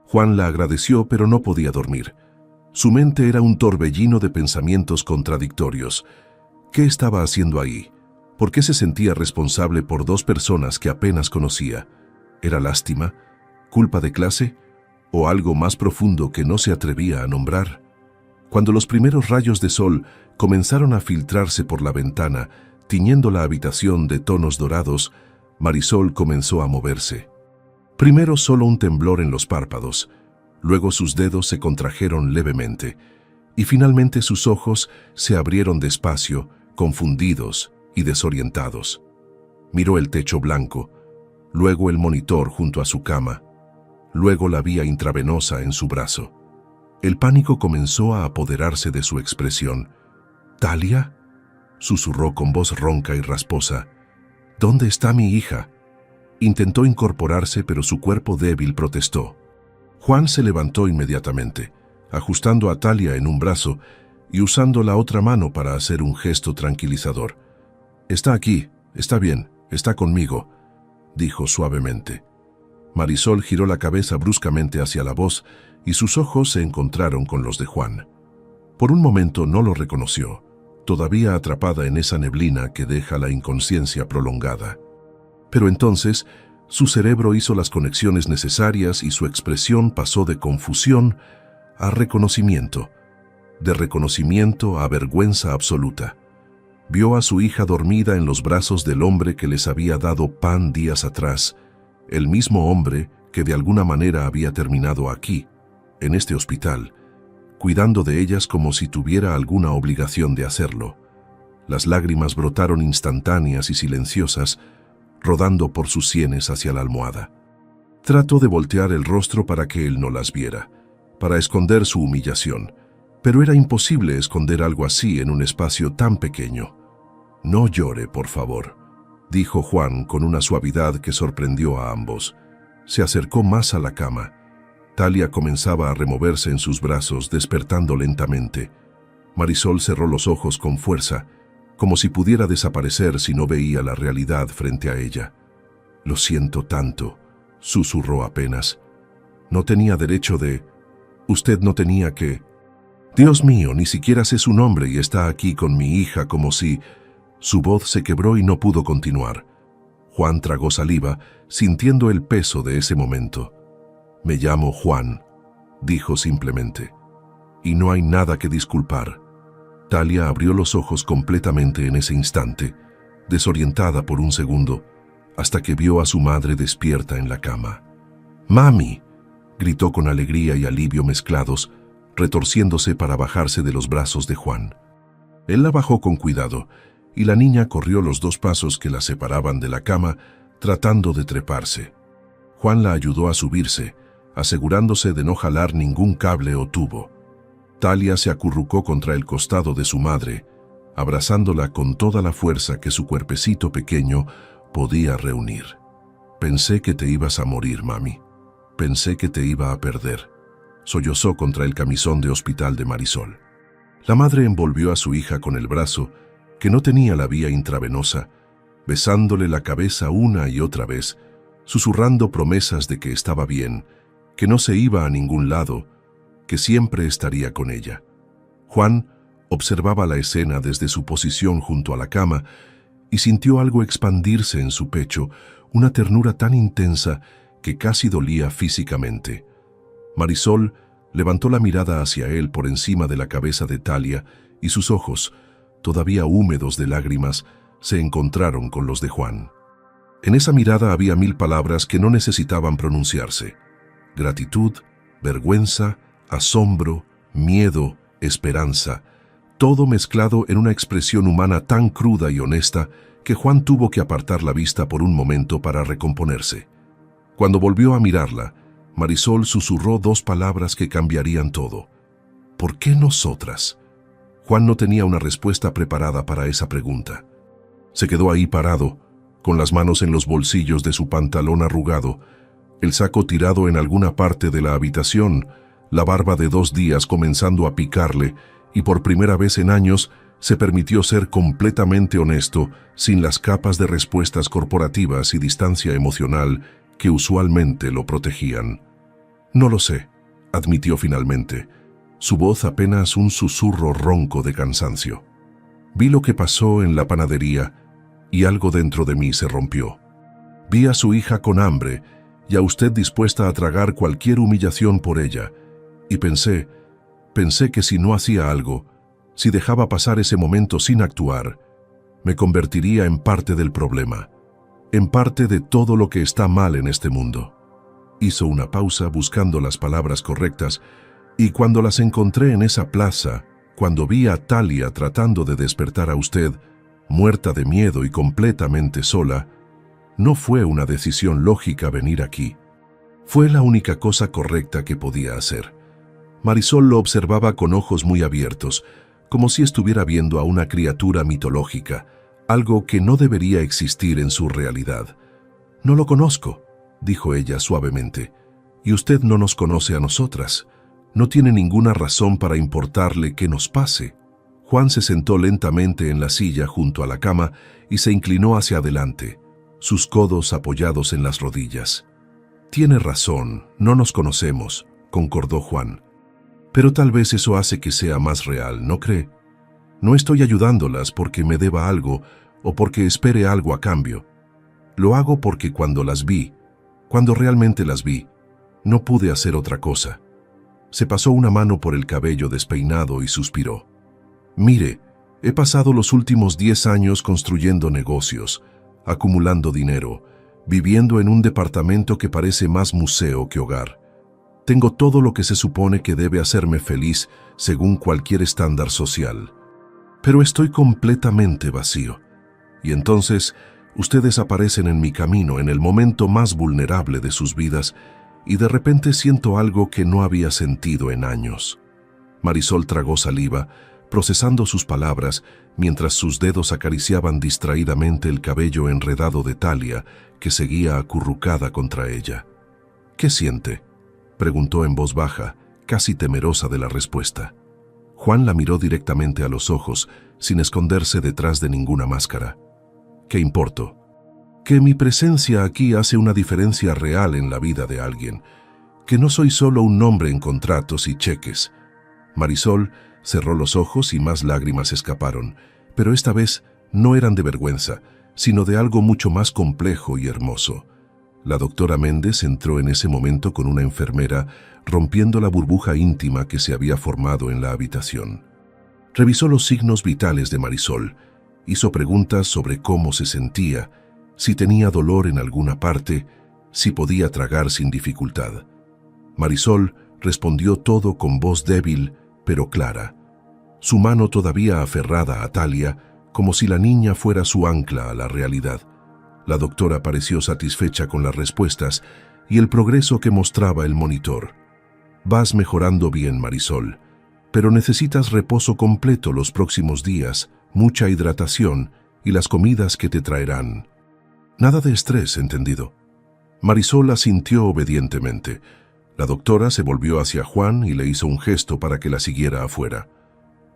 Juan la agradeció, pero no podía dormir. Su mente era un torbellino de pensamientos contradictorios. ¿Qué estaba haciendo ahí? ¿Por qué se sentía responsable por 2 personas que apenas conocía? ¿Era lástima? ¿Culpa de clase? ¿O algo más profundo que no se atrevía a nombrar? Cuando los primeros rayos de sol comenzaron a filtrarse por la ventana, tiñendo la habitación de tonos dorados, Marisol comenzó a moverse. Primero solo un temblor en los párpados, luego sus dedos se contrajeron levemente, y finalmente sus ojos se abrieron despacio, confundidos y desorientados. Miró el techo blanco, luego el monitor junto a su cama, luego la vía intravenosa en su brazo. El pánico comenzó a apoderarse de su expresión. «¿Talia?», susurró con voz ronca y rasposa. «¿Dónde está mi hija?». Intentó incorporarse, pero su cuerpo débil protestó. Juan se levantó inmediatamente, ajustando a Talia en un brazo y usando la otra mano para hacer un gesto tranquilizador. «Está aquí, está bien, está conmigo», dijo suavemente. Marisol giró la cabeza bruscamente hacia la voz y sus ojos se encontraron con los de Juan. Por un momento no lo reconoció, todavía atrapada en esa neblina que deja la inconsciencia prolongada. Pero entonces su cerebro hizo las conexiones necesarias y su expresión pasó de confusión a reconocimiento, de reconocimiento a vergüenza absoluta. Vio a su hija dormida en los brazos del hombre que les había dado pan días atrás, el mismo hombre que de alguna manera había terminado aquí, en este hospital, cuidando de ellas como si tuviera alguna obligación de hacerlo. Las lágrimas brotaron instantáneas y silenciosas, rodando por sus sienes hacia la almohada. Trató de voltear el rostro para que él no las viera, para esconder su humillación, pero era imposible esconder algo así en un espacio tan pequeño. «No llore, por favor», dijo Juan con una suavidad que sorprendió a ambos. Se acercó más a la cama. Talia comenzaba a removerse en sus brazos, despertando lentamente. Marisol cerró los ojos con fuerza, como si pudiera desaparecer si no veía la realidad frente a ella. «Lo siento tanto», susurró apenas. «No tenía derecho de... Usted no tenía que... Dios mío, ni siquiera sé su nombre y está aquí con mi hija como si...». Su voz se quebró y no pudo continuar. Juan tragó saliva, sintiendo el peso de ese momento. «Me llamo Juan», dijo simplemente. «Y no hay nada que disculpar». Talia abrió los ojos completamente en ese instante, desorientada por un segundo, hasta que vio a su madre despierta en la cama. «¡Mami!», gritó con alegría y alivio mezclados, retorciéndose para bajarse de los brazos de Juan. Él la bajó con cuidado, y la niña corrió los 2 pasos que la separaban de la cama, tratando de treparse. Juan la ayudó a subirse, asegurándose de no jalar ningún cable o tubo. Talia se acurrucó contra el costado de su madre, abrazándola con toda la fuerza que su cuerpecito pequeño podía reunir. «Pensé que te ibas a morir, mami. Pensé que te iba a perder», sollozó contra el camisón de hospital de Marisol. La madre envolvió a su hija con el brazo, que no tenía la vía intravenosa, besándole la cabeza una y otra vez, susurrando promesas de que estaba bien, que no se iba a ningún lado, que siempre estaría con ella. Juan observaba la escena desde su posición junto a la cama y sintió algo expandirse en su pecho, una ternura tan intensa que casi dolía físicamente. Marisol levantó la mirada hacia él por encima de la cabeza de Talia y sus ojos, todavía húmedos de lágrimas, se encontraron con los de Juan. En esa mirada había 1000 palabras que no necesitaban pronunciarse: gratitud, vergüenza, asombro, miedo, esperanza, todo mezclado en una expresión humana tan cruda y honesta que Juan tuvo que apartar la vista por un momento para recomponerse. Cuando volvió a mirarla, Marisol susurró 2 palabras que cambiarían todo. «¿Por qué nosotras?». Juan no tenía una respuesta preparada para esa pregunta. Se quedó ahí parado, con las manos en los bolsillos de su pantalón arrugado, el saco tirado en alguna parte de la habitación, la barba de 2 días comenzando a picarle y por primera vez en años se permitió ser completamente honesto, sin las capas de respuestas corporativas y distancia emocional que usualmente lo protegían. «No lo sé», admitió finalmente, su voz apenas un susurro ronco de cansancio. «Vi lo que pasó en la panadería y algo dentro de mí se rompió. Vi a su hija con hambre y a usted dispuesta a tragar cualquier humillación por ella, y pensé que si no hacía algo, si dejaba pasar ese momento sin actuar, me convertiría en parte del problema, en parte de todo lo que está mal en este mundo». Hizo una pausa buscando las palabras correctas, y cuando las encontré en esa plaza, cuando vi a Talia tratando de despertar a usted, muerta de miedo y completamente sola, no fue una decisión lógica venir aquí. Fue la única cosa correcta que podía hacer. Marisol lo observaba con ojos muy abiertos, como si estuviera viendo a una criatura mitológica, algo que no debería existir en su realidad. «No lo conozco», dijo ella suavemente, «y usted no nos conoce a nosotras. No tiene ninguna razón para importarle qué nos pase». Juan se sentó lentamente en la silla junto a la cama y se inclinó hacia adelante, sus codos apoyados en las rodillas. «Tiene razón, no nos conocemos», concordó Juan. «Pero tal vez eso hace que sea más real, ¿no cree? No estoy ayudándolas porque me deba algo o porque espere algo a cambio. Lo hago porque cuando realmente las vi, no pude hacer otra cosa». Se pasó una mano por el cabello despeinado y suspiró. «Mire, he pasado los últimos 10 años construyendo negocios, acumulando dinero, viviendo en un departamento que parece más museo que hogar. Tengo todo lo que se supone que debe hacerme feliz según cualquier estándar social. Pero estoy completamente vacío. Y entonces, ustedes aparecen en mi camino en el momento más vulnerable de sus vidas y de repente siento algo que no había sentido en años». Marisol tragó saliva, procesando sus palabras mientras sus dedos acariciaban distraídamente el cabello enredado de Talia, que seguía acurrucada contra ella. «¿Qué siente?», preguntó en voz baja, casi temerosa de la respuesta. Juan la miró directamente a los ojos, sin esconderse detrás de ninguna máscara. «¿Qué importo? Que mi presencia aquí hace una diferencia real en la vida de alguien, que no soy solo un nombre en contratos y cheques». Marisol cerró los ojos y más lágrimas escaparon, pero esta vez no eran de vergüenza, sino de algo mucho más complejo y hermoso. La doctora Méndez entró en ese momento con una enfermera, rompiendo la burbuja íntima que se había formado en la habitación. Revisó los signos vitales de Marisol, hizo preguntas sobre cómo se sentía, si tenía dolor en alguna parte, si podía tragar sin dificultad. Marisol respondió todo con voz débil, pero clara, su mano todavía aferrada a Talia, como si la niña fuera su ancla a la realidad. La doctora pareció satisfecha con las respuestas y el progreso que mostraba el monitor. «Vas mejorando bien, Marisol, pero necesitas reposo completo los próximos días, mucha hidratación y las comidas que te traerán. Nada de estrés, ¿entendido?». Marisol asintió obedientemente. La doctora se volvió hacia Juan y le hizo un gesto para que la siguiera afuera.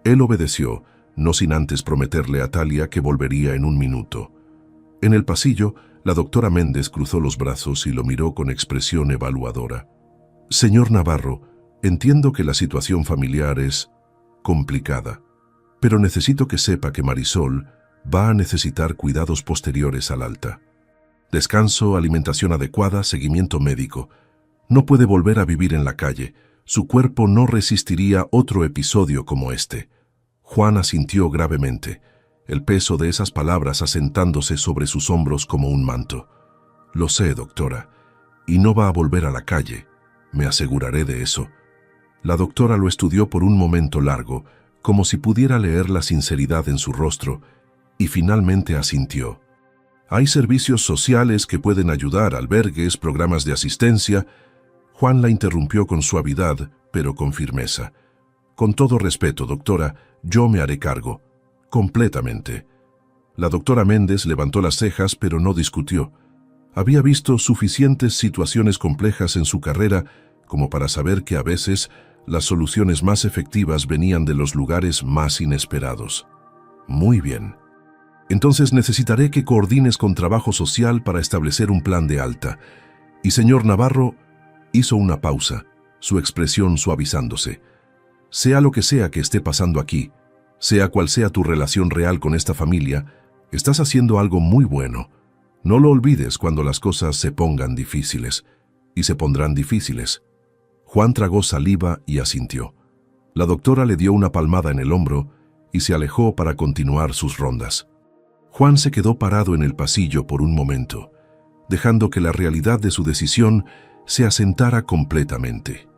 Él obedeció, no sin antes prometerle a Talia que volvería en un minuto. En el pasillo, la doctora Méndez cruzó los brazos y lo miró con expresión evaluadora. «Señor Navarro, entiendo que la situación familiar es complicada, pero necesito que sepa que Marisol va a necesitar cuidados posteriores al alta. Descanso, alimentación adecuada, seguimiento médico. No puede volver a vivir en la calle. Su cuerpo no resistiría otro episodio como este». Juan asintió gravemente, el peso de esas palabras asentándose sobre sus hombros como un manto. «Lo sé, doctora, y no va a volver a la calle, me aseguraré de eso». La doctora lo estudió por un momento largo, como si pudiera leer la sinceridad en su rostro, y finalmente asintió. «Hay servicios sociales que pueden ayudar, albergues, programas de asistencia». Juan la interrumpió con suavidad, pero con firmeza. «Con todo respeto, doctora, yo me haré cargo. Completamente». La doctora Méndez levantó las cejas, pero no discutió. Había visto suficientes situaciones complejas en su carrera como para saber que a veces las soluciones más efectivas venían de los lugares más inesperados. Muy bien. Entonces necesitaré que coordines con trabajo social para establecer un plan de alta. Y señor Navarro hizo una pausa, su expresión suavizándose. Sea lo que sea que esté pasando aquí, sea cual sea tu relación real con esta familia, estás haciendo algo muy bueno. No lo olvides cuando las cosas se pongan difíciles, y se pondrán difíciles. Juan tragó saliva y asintió. La doctora le dio una palmada en el hombro y se alejó para continuar sus rondas. Juan se quedó parado en el pasillo por un momento, dejando que la realidad de su decisión se asentara completamente.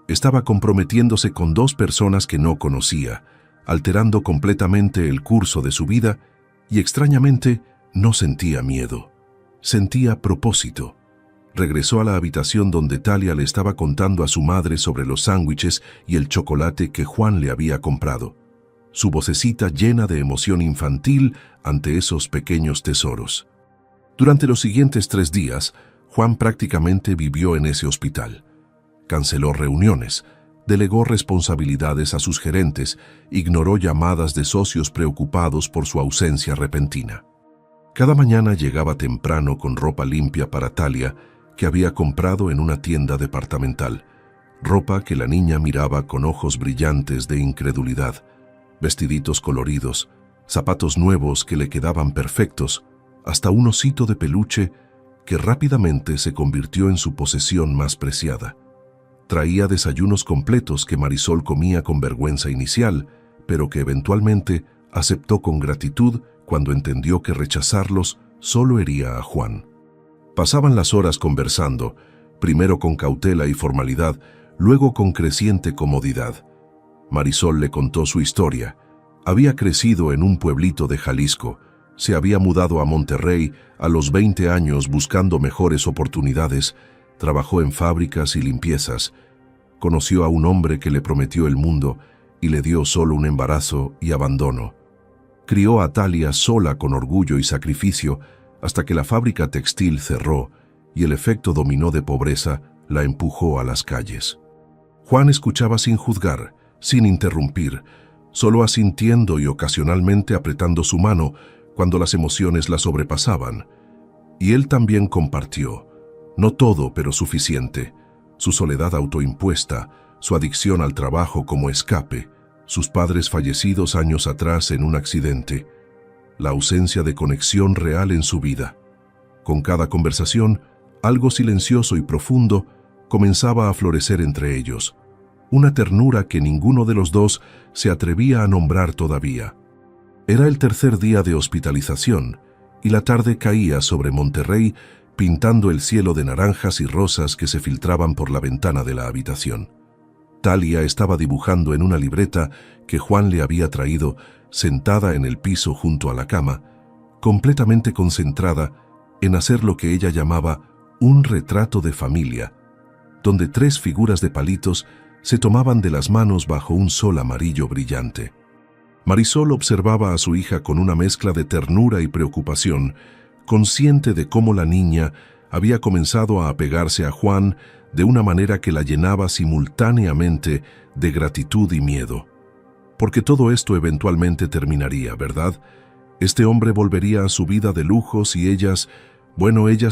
Estaba comprometiéndose con dos personas que no conocía, alterando completamente el curso de su vida y extrañamente no sentía miedo. Sentía propósito. Regresó a la habitación donde Talia le estaba contando a su madre sobre los sándwiches y el chocolate que Juan le había comprado. Su vocecita llena de emoción infantil ante esos pequeños tesoros. Durante los siguientes 3 días, Juan prácticamente vivió en ese hospital. Canceló reuniones, delegó responsabilidades a sus gerentes, ignoró llamadas de socios preocupados por su ausencia repentina. Cada mañana llegaba temprano con ropa limpia para Talia, que había comprado en una tienda departamental, ropa que la niña miraba con ojos brillantes de incredulidad, vestiditos coloridos, zapatos nuevos que le quedaban perfectos, hasta un osito de peluche que rápidamente se convirtió en su posesión más preciada. Traía desayunos completos que Marisol comía con vergüenza inicial, pero que eventualmente aceptó con gratitud cuando entendió que rechazarlos solo hería a Juan. Pasaban las horas conversando, primero con cautela y formalidad, luego con creciente comodidad. Marisol le contó su historia. Había crecido en un pueblito de Jalisco, se había mudado a Monterrey a los 20 años buscando mejores oportunidades, trabajó en fábricas y limpiezas, conoció a un hombre que le prometió el mundo y le dio solo un embarazo y abandono. Crió a Talia sola con orgullo y sacrificio hasta que la fábrica textil cerró y el efecto dominó de pobreza la empujó a las calles. Juan escuchaba sin juzgar, sin interrumpir, solo asintiendo y ocasionalmente apretando su mano cuando las emociones la sobrepasaban. Y él también compartió, no todo pero suficiente, su soledad autoimpuesta, su adicción al trabajo como escape, sus padres fallecidos años atrás en un accidente, la ausencia de conexión real en su vida. Con cada conversación, algo silencioso y profundo comenzaba a florecer entre ellos, una ternura que ninguno de los dos se atrevía a nombrar todavía. Era el tercer día de hospitalización y la tarde caía sobre Monterrey pintando el cielo de naranjas y rosas que se filtraban por la ventana de la habitación. Talia estaba dibujando en una libreta que Juan le había traído, sentada en el piso junto a la cama, completamente concentrada en hacer lo que ella llamaba un retrato de familia, donde 3 figuras de palitos se tomaban de las manos bajo un sol amarillo brillante. Marisol observaba a su hija con una mezcla de ternura y preocupación, consciente de cómo la niña había comenzado a apegarse a Juan de una manera que la llenaba simultáneamente de gratitud y miedo. Porque todo esto eventualmente terminaría, ¿verdad? Este hombre volvería a su vida de lujos y ellas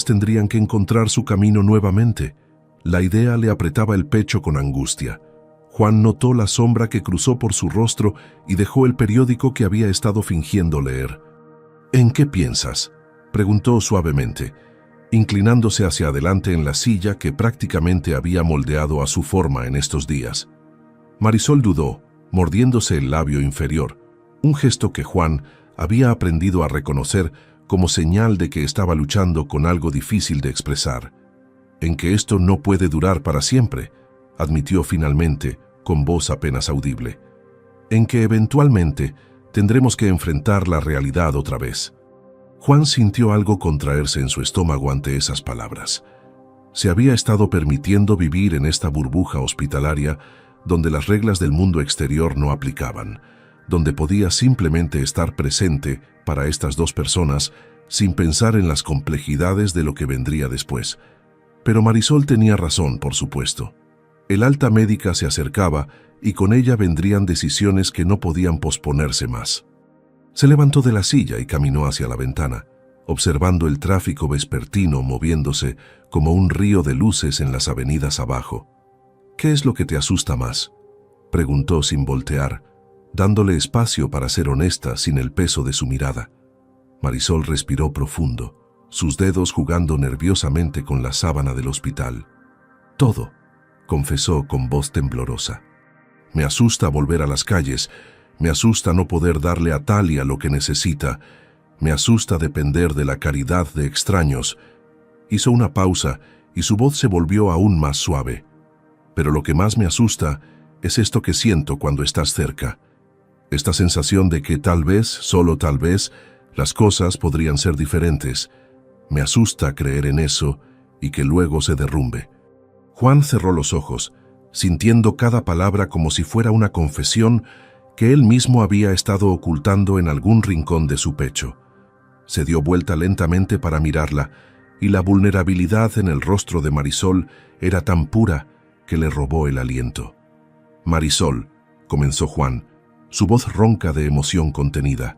tendrían que encontrar su camino nuevamente. La idea le apretaba el pecho con angustia. Juan notó la sombra que cruzó por su rostro y dejó el periódico que había estado fingiendo leer. ¿En qué piensas?, preguntó suavemente, inclinándose hacia adelante en la silla que prácticamente había moldeado a su forma en estos días. Marisol dudó, mordiéndose el labio inferior, un gesto que Juan había aprendido a reconocer como señal de que estaba luchando con algo difícil de expresar. En que esto no puede durar para siempre, admitió finalmente, con voz apenas audible. En que eventualmente tendremos que enfrentar la realidad otra vez. Juan sintió algo contraerse en su estómago ante esas palabras. Se había estado permitiendo vivir en esta burbuja hospitalaria donde las reglas del mundo exterior no aplicaban, donde podía simplemente estar presente para estas 2 personas sin pensar en las complejidades de lo que vendría después. Pero Marisol tenía razón, por supuesto. El alta médica se acercaba y con ella vendrían decisiones que no podían posponerse más. Se levantó de la silla y caminó hacia la ventana, observando el tráfico vespertino moviéndose como un río de luces en las avenidas abajo. «¿Qué es lo que te asusta más?», preguntó sin voltear, dándole espacio para ser honesta sin el peso de su mirada. Marisol respiró profundo, sus dedos jugando nerviosamente con la sábana del hospital. «Todo», confesó con voz temblorosa. «Me asusta volver a las calles, me asusta no poder darle a Talia lo que necesita, me asusta depender de la caridad de extraños». Hizo una pausa y su voz se volvió aún más suave. «Pero lo que más me asusta es esto que siento cuando estás cerca. Esta sensación de que tal vez, solo tal vez, las cosas podrían ser diferentes. Me asusta creer en eso y que luego se derrumbe». Juan cerró los ojos, sintiendo cada palabra como si fuera una confesión que él mismo había estado ocultando en algún rincón de su pecho. Se dio vuelta lentamente para mirarla, y la vulnerabilidad en el rostro de Marisol era tan pura que le robó el aliento. «Marisol», comenzó Juan, su voz ronca de emoción contenida.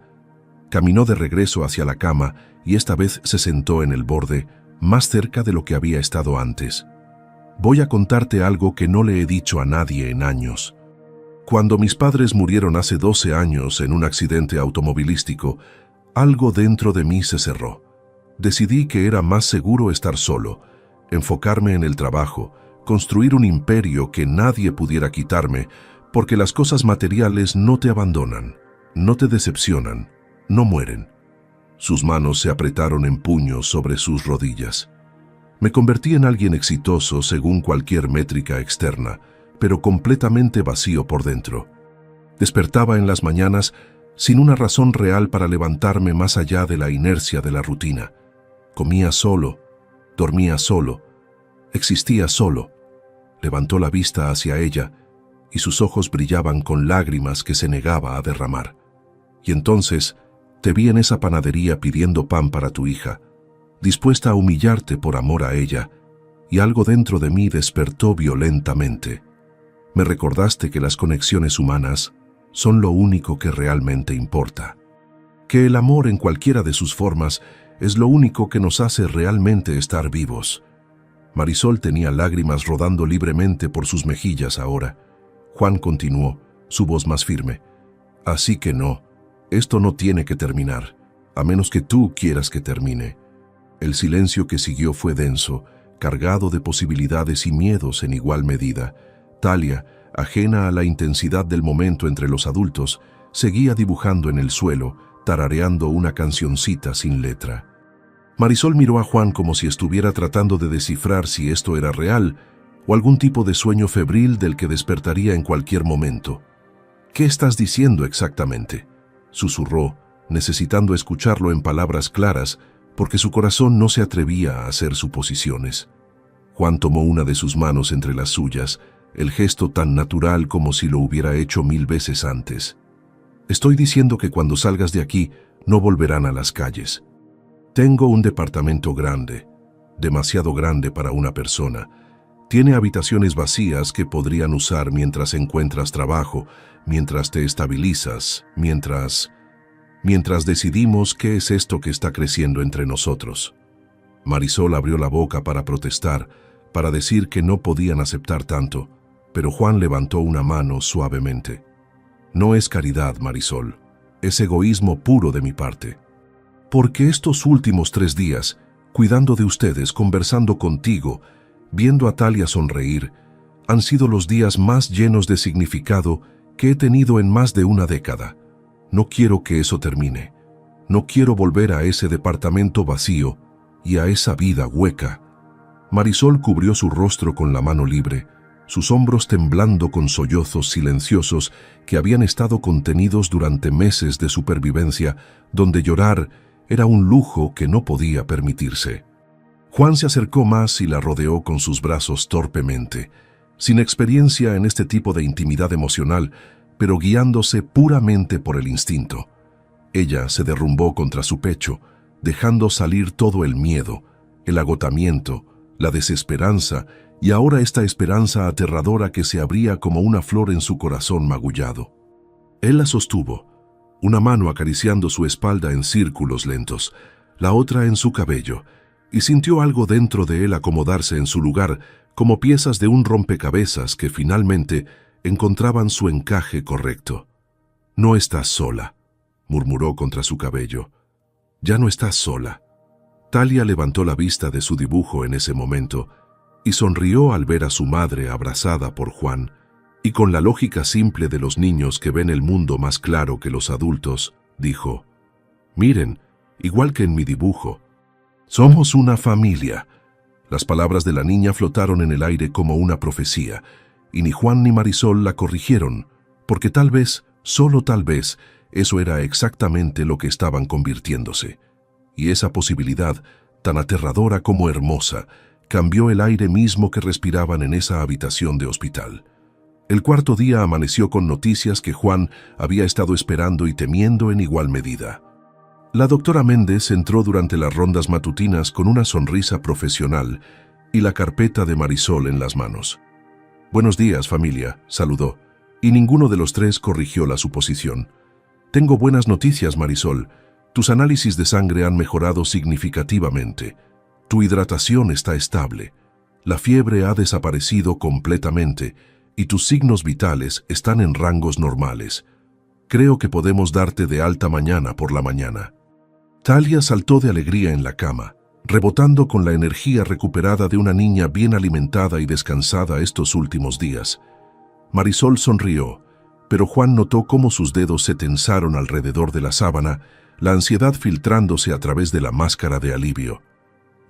Caminó de regreso hacia la cama y esta vez se sentó en el borde, más cerca de lo que había estado antes. «Voy a contarte algo que no le he dicho a nadie en años. Cuando mis padres murieron hace 12 años en un accidente automovilístico, algo dentro de mí se cerró. Decidí que era más seguro estar solo, enfocarme en el trabajo, construir un imperio que nadie pudiera quitarme, porque las cosas materiales no te abandonan, no te decepcionan, no mueren». Sus manos se apretaron en puños sobre sus rodillas. «Me convertí en alguien exitoso según cualquier métrica externa, pero completamente vacío por dentro. Despertaba en las mañanas sin una razón real para levantarme más allá de la inercia de la rutina. Comía solo, dormía solo, existía solo». Levantó la vista hacia ella y sus ojos brillaban con lágrimas que se negaba a derramar. «Y entonces te vi en esa panadería pidiendo pan para tu hija, dispuesta a humillarte por amor a ella, y algo dentro de mí despertó violentamente. Me recordaste que las conexiones humanas son lo único que realmente importa, que el amor en cualquiera de sus formas es lo único que nos hace realmente estar vivos». Marisol tenía lágrimas rodando libremente por sus mejillas ahora. Juan continuó, su voz más firme. «Así que no, esto no tiene que terminar, a menos que tú quieras que termine». El silencio que siguió fue denso, cargado de posibilidades y miedos en igual medida. Talia, ajena a la intensidad del momento entre los adultos, seguía dibujando en el suelo, tarareando una cancioncita sin letra. Marisol miró a Juan como si estuviera tratando de descifrar si esto era real o algún tipo de sueño febril del que despertaría en cualquier momento. «¿Qué estás diciendo exactamente?», susurró, necesitando escucharlo en palabras claras, porque su corazón no se atrevía a hacer suposiciones. Juan tomó una de sus manos entre las suyas, el gesto tan natural como si lo hubiera hecho 1000 veces antes. «Estoy diciendo que cuando salgas de aquí no volverán a las calles. Tengo un departamento grande, demasiado grande para una persona. Tiene habitaciones vacías que podrían usar mientras encuentras trabajo, mientras te estabilizas, mientras decidimos qué es esto que está creciendo entre nosotros». Marisol abrió la boca para protestar, para decir que no podían aceptar tanto, pero Juan levantó una mano suavemente. «No es caridad, Marisol, es egoísmo puro de mi parte. Porque estos últimos 3 días, cuidando de ustedes, conversando contigo, viendo a Talia sonreír, han sido los días más llenos de significado que he tenido en más de una década. No quiero que eso termine. No quiero volver a ese departamento vacío y a esa vida hueca». Marisol cubrió su rostro con la mano libre, sus hombros temblando con sollozos silenciosos que habían estado contenidos durante meses de supervivencia, donde llorar era un lujo que no podía permitirse. Juan se acercó más y la rodeó con sus brazos torpemente, sin experiencia en este tipo de intimidad emocional, pero guiándose puramente por el instinto. Ella se derrumbó contra su pecho, dejando salir todo el miedo, el agotamiento, la desesperanza y ahora esta esperanza aterradora que se abría como una flor en su corazón magullado. Él la sostuvo, una mano acariciando su espalda en círculos lentos, la otra en su cabello, y sintió algo dentro de él acomodarse en su lugar, como piezas de un rompecabezas que finalmente encontraban su encaje correcto. «No estás sola», murmuró contra su cabello. «Ya no estás sola». Talia levantó la vista de su dibujo en ese momento y sonrió al ver a su madre abrazada por Juan, y con la lógica simple de los niños que ven el mundo más claro que los adultos, dijo: «Miren, igual que en mi dibujo, somos una familia». Las palabras de la niña flotaron en el aire como una profecía, y ni Juan ni Marisol la corrigieron, porque tal vez, solo tal vez, eso era exactamente lo que estaban convirtiéndose. Y esa posibilidad, tan aterradora como hermosa, cambió el aire mismo que respiraban en esa habitación de hospital. El cuarto día amaneció con noticias que Juan había estado esperando y temiendo en igual medida. La doctora Méndez entró durante las rondas matutinas con una sonrisa profesional y la carpeta de Marisol en las manos. «Buenos días, familia», saludó, y ninguno de los tres corrigió la suposición. «Tengo buenas noticias, Marisol. Tus análisis de sangre han mejorado significativamente. Tu hidratación está estable. La fiebre ha desaparecido completamente y tus signos vitales están en rangos normales. Creo que podemos darte de alta mañana por la mañana». Talia saltó de alegría en la cama, rebotando con la energía recuperada de una niña bien alimentada y descansada estos últimos días. Marisol sonrió, pero Juan notó cómo sus dedos se tensaron alrededor de la sábana, la ansiedad filtrándose a través de la máscara de alivio.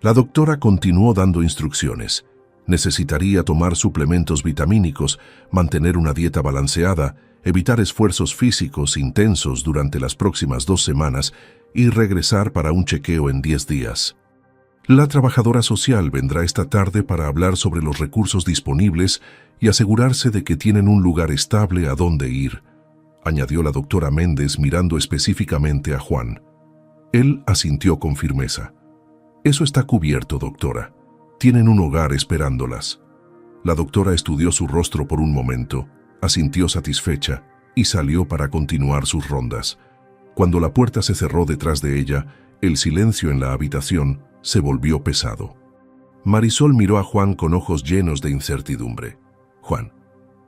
La doctora continuó dando instrucciones. Necesitaría tomar suplementos vitamínicos, mantener una dieta balanceada, evitar esfuerzos físicos intensos durante las próximas 2 semanas y regresar para un chequeo en 10 días. La trabajadora social vendrá esta tarde para hablar sobre los recursos disponibles y asegurarse de que tienen un lugar estable a donde ir, añadió la doctora Méndez mirando específicamente a Juan. Él asintió con firmeza. «Eso está cubierto, doctora. Tienen un hogar esperándolas». La doctora estudió su rostro por un momento, asintió satisfecha y salió para continuar sus rondas. Cuando la puerta se cerró detrás de ella, el silencio en la habitación se volvió pesado. Marisol miró a Juan con ojos llenos de incertidumbre. «Juan,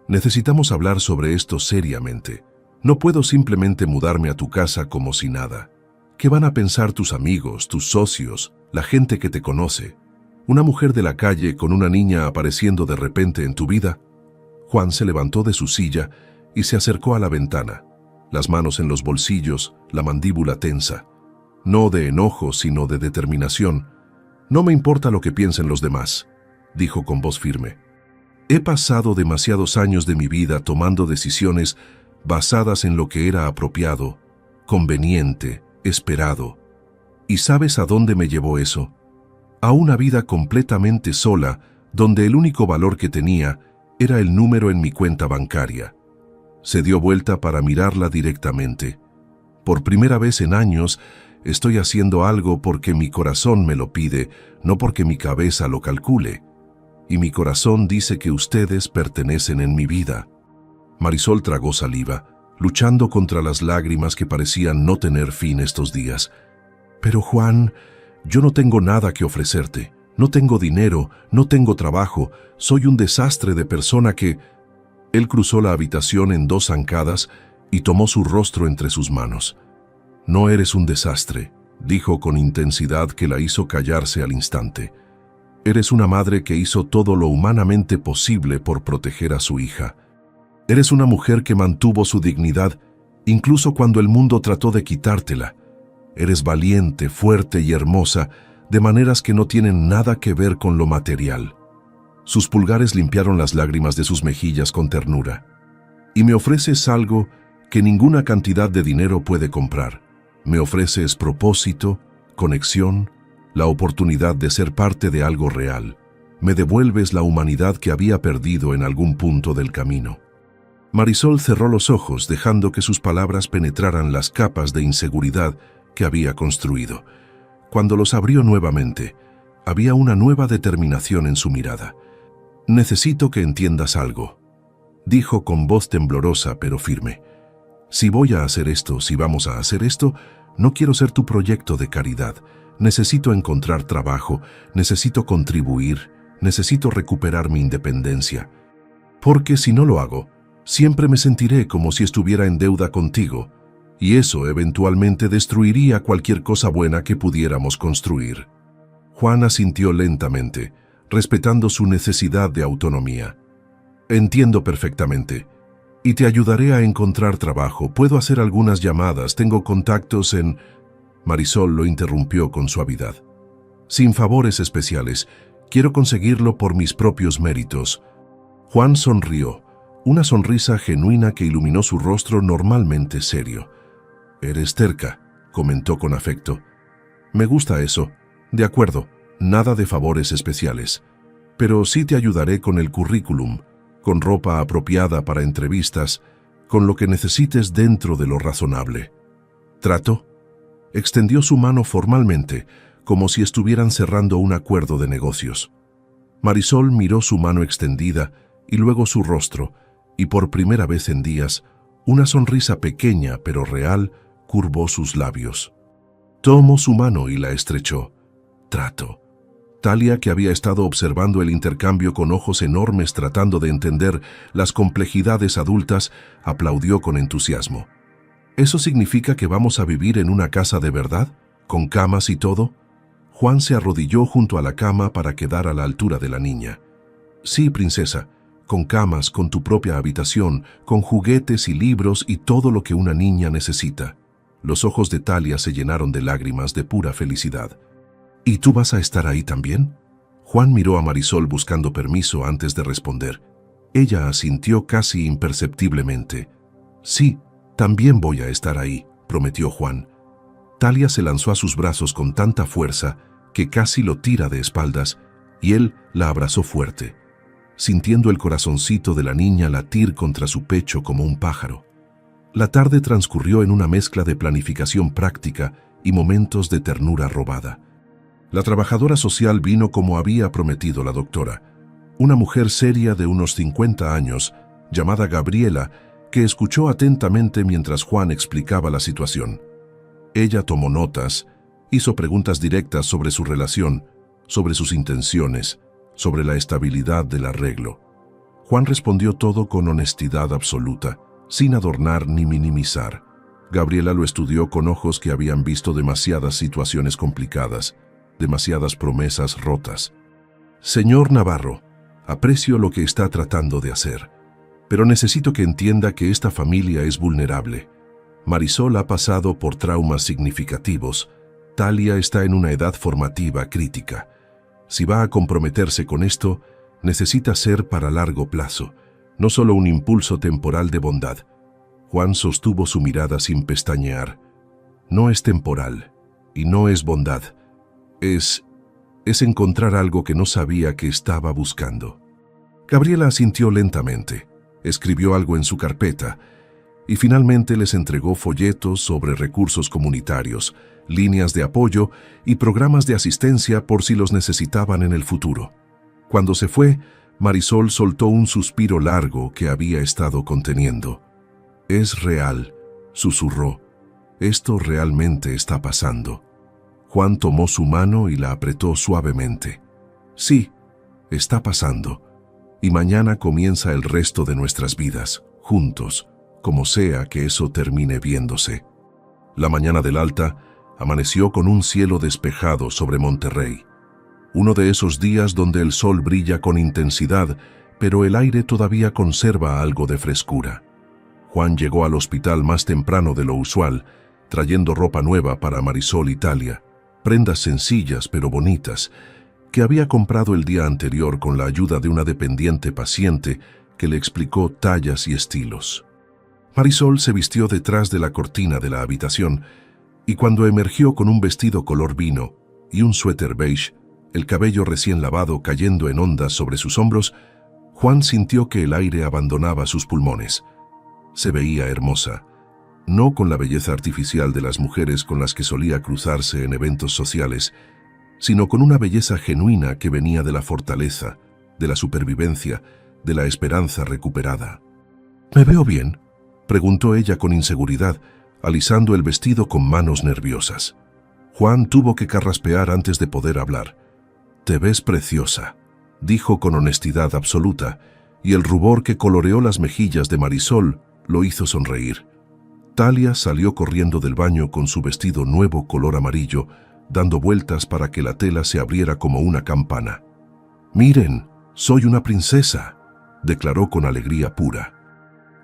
necesitamos hablar sobre esto seriamente. No puedo simplemente mudarme a tu casa como si nada. ¿Qué van a pensar tus amigos, tus socios, la gente que te conoce? Una mujer de la calle con una niña apareciendo de repente en tu vida». Juan se levantó de su silla y se acercó a la ventana, las manos en los bolsillos, la mandíbula tensa. No de enojo, sino de determinación. «No me importa lo que piensen los demás», dijo con voz firme. «He pasado demasiados años de mi vida tomando decisiones basadas en lo que era apropiado, conveniente, esperado. ¿Y sabes a dónde me llevó eso? A una vida completamente sola, donde el único valor que tenía era el número en mi cuenta bancaria». Se dio vuelta para mirarla directamente. «Por primera vez en años, estoy haciendo algo porque mi corazón me lo pide, no porque mi cabeza lo calcule. Y mi corazón dice que ustedes pertenecen en mi vida». Marisol tragó saliva, luchando contra las lágrimas que parecían no tener fin estos días. «Pero Juan, yo no tengo nada que ofrecerte. No tengo dinero, no tengo trabajo. Soy un desastre de persona que...» Él cruzó la habitación en 2 zancadas y tomó su rostro entre sus manos. «No eres un desastre», dijo con intensidad que la hizo callarse al instante. «Eres una madre que hizo todo lo humanamente posible por proteger a su hija. Eres una mujer que mantuvo su dignidad incluso cuando el mundo trató de quitártela. Eres valiente, fuerte y hermosa, de maneras que no tienen nada que ver con lo material». Sus pulgares limpiaron las lágrimas de sus mejillas con ternura. «Y me ofreces algo que ninguna cantidad de dinero puede comprar. Me ofreces propósito, conexión, la oportunidad de ser parte de algo real. Me devuelves la humanidad que había perdido en algún punto del camino». Marisol cerró los ojos, dejando que sus palabras penetraran las capas de inseguridad que había construido. Cuando los abrió nuevamente, Había una nueva determinación en su mirada. «Necesito que entiendas algo», dijo con voz temblorosa pero firme. «Si voy a hacer esto, si vamos a hacer esto, no quiero ser tu proyecto de caridad. Necesito encontrar trabajo, necesito contribuir, necesito recuperar mi independencia. Porque si no lo hago, siempre me sentiré como si estuviera en deuda contigo, y eso eventualmente destruiría cualquier cosa buena que pudiéramos construir». Juan asintió lentamente, respetando su necesidad de autonomía. «Entiendo perfectamente. Y te ayudaré a encontrar trabajo. Puedo hacer algunas llamadas, tengo contactos en...» Marisol lo interrumpió con suavidad. «Sin favores especiales. Quiero conseguirlo por mis propios méritos». Juan sonrió, una sonrisa genuina que iluminó su rostro normalmente serio. «Eres terca», comentó con afecto. «Me gusta eso. De acuerdo, nada de favores especiales. Pero sí te ayudaré con el currículum, con ropa apropiada para entrevistas, con lo que necesites dentro de lo razonable. ¿Trato?». Extendió su mano formalmente, como si estuvieran cerrando un acuerdo de negocios. Marisol miró su mano extendida y luego su rostro, y por primera vez en días, una sonrisa pequeña pero real curvó sus labios. Tomó su mano y la estrechó. «Trato». Talia, que había estado observando el intercambio con ojos enormes tratando de entender las complejidades adultas, aplaudió con entusiasmo. «¿Eso significa que vamos a vivir en una casa de verdad? ¿Con camas y todo?». Juan se arrodilló junto a la cama para quedar a la altura de la niña. «Sí, princesa, con camas, con tu propia habitación, con juguetes y libros y todo lo que una niña necesita». Los ojos de Talia se llenaron de lágrimas de pura felicidad. «¿Y tú vas a estar ahí también?». Juan miró a Marisol buscando permiso antes de responder. Ella asintió casi imperceptiblemente. «Sí, también voy a estar ahí», prometió Juan. Talia se lanzó a sus brazos con tanta fuerza que casi lo tira de espaldas, y él la abrazó fuerte, sintiendo el corazoncito de la niña latir contra su pecho como un pájaro. La tarde transcurrió en una mezcla de planificación práctica y momentos de ternura robada. La trabajadora social vino como había prometido la doctora, una mujer seria de unos 50 años, llamada Gabriela, que escuchó atentamente mientras Juan explicaba la situación. Ella tomó notas, hizo preguntas directas sobre su relación, sobre sus intenciones, sobre la estabilidad del arreglo. Juan respondió todo con honestidad absoluta, sin adornar ni minimizar. Gabriela lo estudió con ojos que habían visto demasiadas situaciones complicadas, demasiadas promesas rotas. «Señor Navarro, aprecio lo que está tratando de hacer, pero necesito que entienda que esta familia es vulnerable. Marisol ha pasado por traumas significativos. Talia está en una edad formativa crítica. Si va a comprometerse con esto, necesita ser para largo plazo, no solo un impulso temporal de bondad». Juan sostuvo su mirada sin pestañear. «No es temporal, y no es bondad. Es encontrar algo que no sabía que estaba buscando». Gabriela asintió lentamente, escribió algo en su carpeta, y finalmente les entregó folletos sobre recursos comunitarios, líneas de apoyo y programas de asistencia por si los necesitaban en el futuro. Cuando se fue, Marisol soltó un suspiro largo que había estado conteniendo. «Es real», susurró. «Esto realmente está pasando». Juan tomó su mano y la apretó suavemente. «Sí, está pasando. Y mañana comienza el resto de nuestras vidas, juntos, como sea que eso termine viéndose». La mañana del Alta amaneció con un cielo despejado sobre Monterrey. Uno de esos días donde el sol brilla con intensidad, pero el aire todavía conserva algo de frescura. Juan llegó al hospital más temprano de lo usual, trayendo ropa nueva para Marisol y Talia, prendas sencillas pero bonitas, que había comprado el día anterior con la ayuda de una dependiente paciente que le explicó tallas y estilos. Marisol se vistió detrás de la cortina de la habitación y cuando emergió con un vestido color vino y un suéter beige, el cabello recién lavado cayendo en ondas sobre sus hombros, Juan sintió que el aire abandonaba sus pulmones. Se veía hermosa, no con la belleza artificial de las mujeres con las que solía cruzarse en eventos sociales, sino con una belleza genuina que venía de la fortaleza, de la supervivencia, de la esperanza recuperada. ¿Me veo bien?, preguntó ella con inseguridad, alisando el vestido con manos nerviosas. Juan tuvo que carraspear antes de poder hablar. «Te ves preciosa», dijo con honestidad absoluta, y el rubor que coloreó las mejillas de Marisol lo hizo sonreír. Talia salió corriendo del baño con su vestido nuevo color amarillo, dando vueltas para que la tela se abriera como una campana. «Miren, soy una princesa», declaró con alegría pura.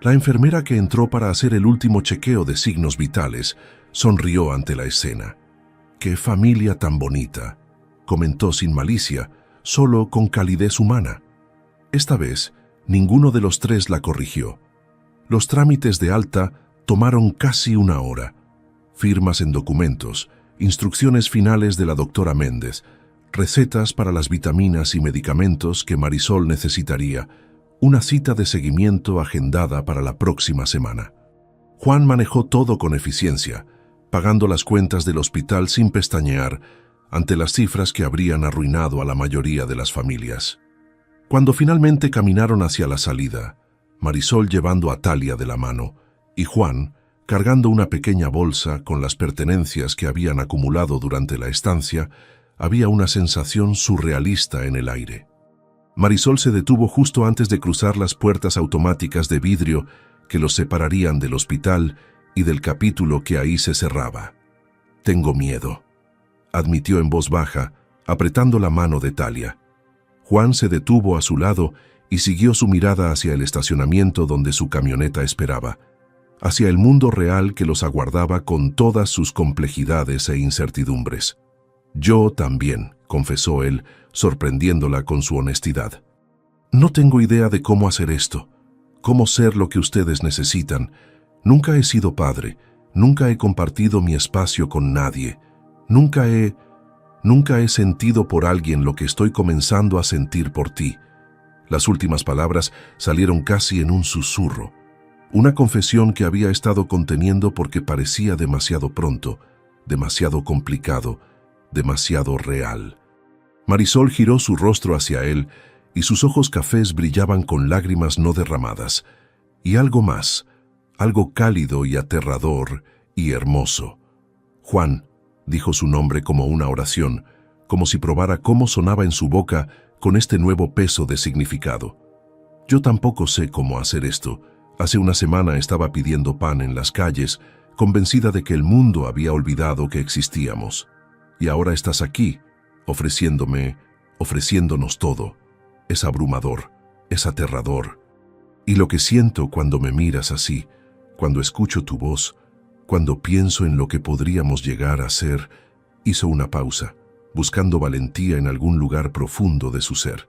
La enfermera que entró para hacer el último chequeo de signos vitales sonrió ante la escena. «¡Qué familia tan bonita!», comentó sin malicia, solo con calidez humana. Esta vez, ninguno de los tres la corrigió. Los trámites de alta tomaron casi una hora. Firmas en documentos, instrucciones finales de la doctora Méndez, recetas para las vitaminas y medicamentos que Marisol necesitaría, una cita de seguimiento agendada para la próxima semana. Juan manejó todo con eficiencia, pagando las cuentas del hospital sin pestañear ante las cifras que habrían arruinado a la mayoría de las familias. Cuando finalmente caminaron hacia la salida, Marisol llevando a Talia de la mano y Juan cargando una pequeña bolsa con las pertenencias que habían acumulado durante la estancia, había una sensación surrealista en el aire. Marisol se detuvo justo antes de cruzar las puertas automáticas de vidrio que los separarían del hospital y del capítulo que ahí se cerraba. «Tengo miedo», admitió en voz baja, apretando la mano de Talia. Juan se detuvo a su lado y siguió su mirada hacia el estacionamiento donde su camioneta esperaba, hacia el mundo real que los aguardaba con todas sus complejidades e incertidumbres. «Yo también», confesó él, sorprendiéndola con su honestidad. «No tengo idea de cómo hacer esto, cómo ser lo que ustedes necesitan. Nunca he sido padre, nunca he compartido mi espacio con nadie, nunca he sentido por alguien lo que estoy comenzando a sentir por ti». Las últimas palabras salieron casi en un susurro, una confesión que había estado conteniendo porque parecía demasiado pronto, demasiado complicado, demasiado real. Marisol giró su rostro hacia él y sus ojos cafés brillaban con lágrimas no derramadas, y algo más, algo cálido y aterrador y hermoso. «Juan», dijo su nombre como una oración, como si probara cómo sonaba en su boca con este nuevo peso de significado. «Yo tampoco sé cómo hacer esto. Hace una semana estaba pidiendo pan en las calles, convencida de que el mundo había olvidado que existíamos. Y ahora estás aquí, ofreciéndonos todo. Es abrumador, es aterrador. Y lo que siento cuando me miras así, cuando escucho tu voz, cuando pienso en lo que podríamos llegar a ser», hizo una pausa, buscando valentía en algún lugar profundo de su ser.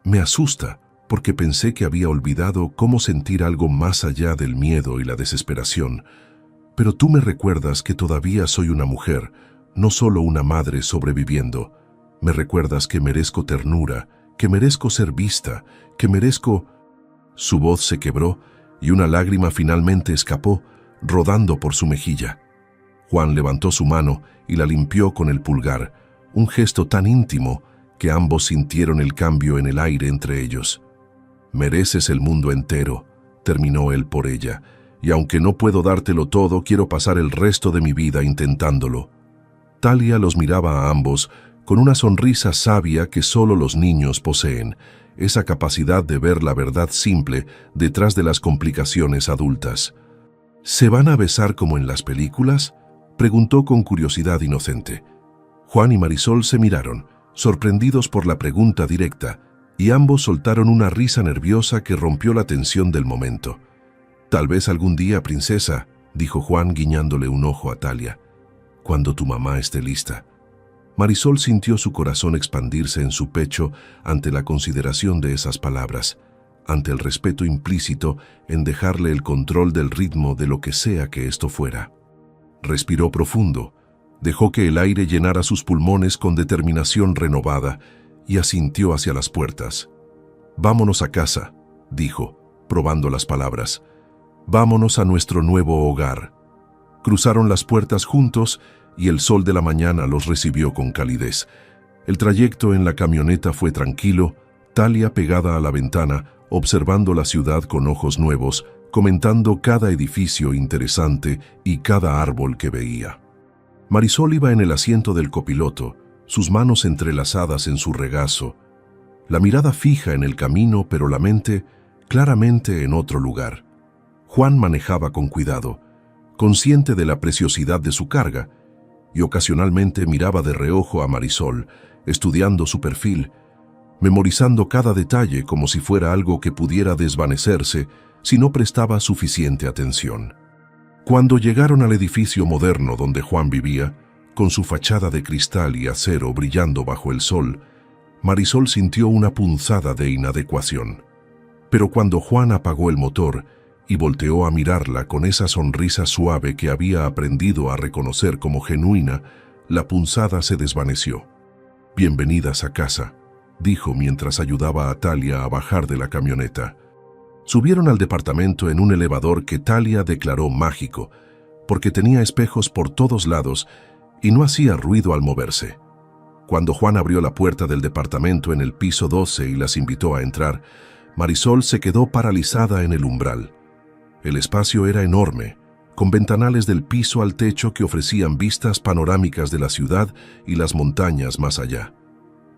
«Me asusta, porque pensé que había olvidado cómo sentir algo más allá del miedo y la desesperación. Pero tú me recuerdas que todavía soy una mujer, no solo una madre sobreviviendo. Me recuerdas que merezco ternura, que merezco ser vista, que merezco...». Su voz se quebró y una lágrima finalmente escapó, rodando por su mejilla. Juan levantó su mano y la limpió con el pulgar, un gesto tan íntimo que ambos sintieron el cambio en el aire entre ellos. «Mereces el mundo entero», terminó él por ella, «y aunque no puedo dártelo todo, quiero pasar el resto de mi vida intentándolo». Talia los miraba a ambos con una sonrisa sabia que solo los niños poseen, esa capacidad de ver la verdad simple detrás de las complicaciones adultas. «¿Se van a besar como en las películas?», preguntó con curiosidad inocente. Juan y Marisol se miraron, sorprendidos por la pregunta directa, y ambos soltaron una risa nerviosa que rompió la tensión del momento. «Tal vez algún día, princesa», dijo Juan guiñándole un ojo a Talia, «cuando tu mamá esté lista». Marisol sintió su corazón expandirse en su pecho ante la consideración de esas palabras, ante el respeto implícito en dejarle el control del ritmo de lo que sea que esto fuera. Respiró profundo, dejó que el aire llenara sus pulmones con determinación renovada y asintió hacia las puertas. «Vámonos a casa», dijo, probando las palabras. «Vámonos a nuestro nuevo hogar». Cruzaron las puertas juntos y el sol de la mañana los recibió con calidez. El trayecto en la camioneta fue tranquilo, Talia pegada a la ventana, observando la ciudad con ojos nuevos, comentando cada edificio interesante y cada árbol que veía. Marisol iba en el asiento del copiloto, sus manos entrelazadas en su regazo, la mirada fija en el camino, pero la mente claramente en otro lugar. Juan manejaba con cuidado, consciente de la preciosidad de su carga, y ocasionalmente miraba de reojo a Marisol, estudiando su perfil, memorizando cada detalle como si fuera algo que pudiera desvanecerse si no prestaba suficiente atención. Cuando llegaron al edificio moderno donde Juan vivía, con su fachada de cristal y acero brillando bajo el sol, Marisol sintió una punzada de inadecuación. Pero cuando Juan apagó el motor y volteó a mirarla con esa sonrisa suave que había aprendido a reconocer como genuina, la punzada se desvaneció. «Bienvenidas a casa», dijo mientras ayudaba a Talia a bajar de la camioneta. Subieron al departamento en un elevador que Talia declaró mágico, porque tenía espejos por todos lados y no hacía ruido al moverse. Cuando Juan abrió la puerta del departamento en el piso 12 y las invitó a entrar, Marisol se quedó paralizada en el umbral. El espacio era enorme, con ventanales del piso al techo que ofrecían vistas panorámicas de la ciudad y las montañas más allá.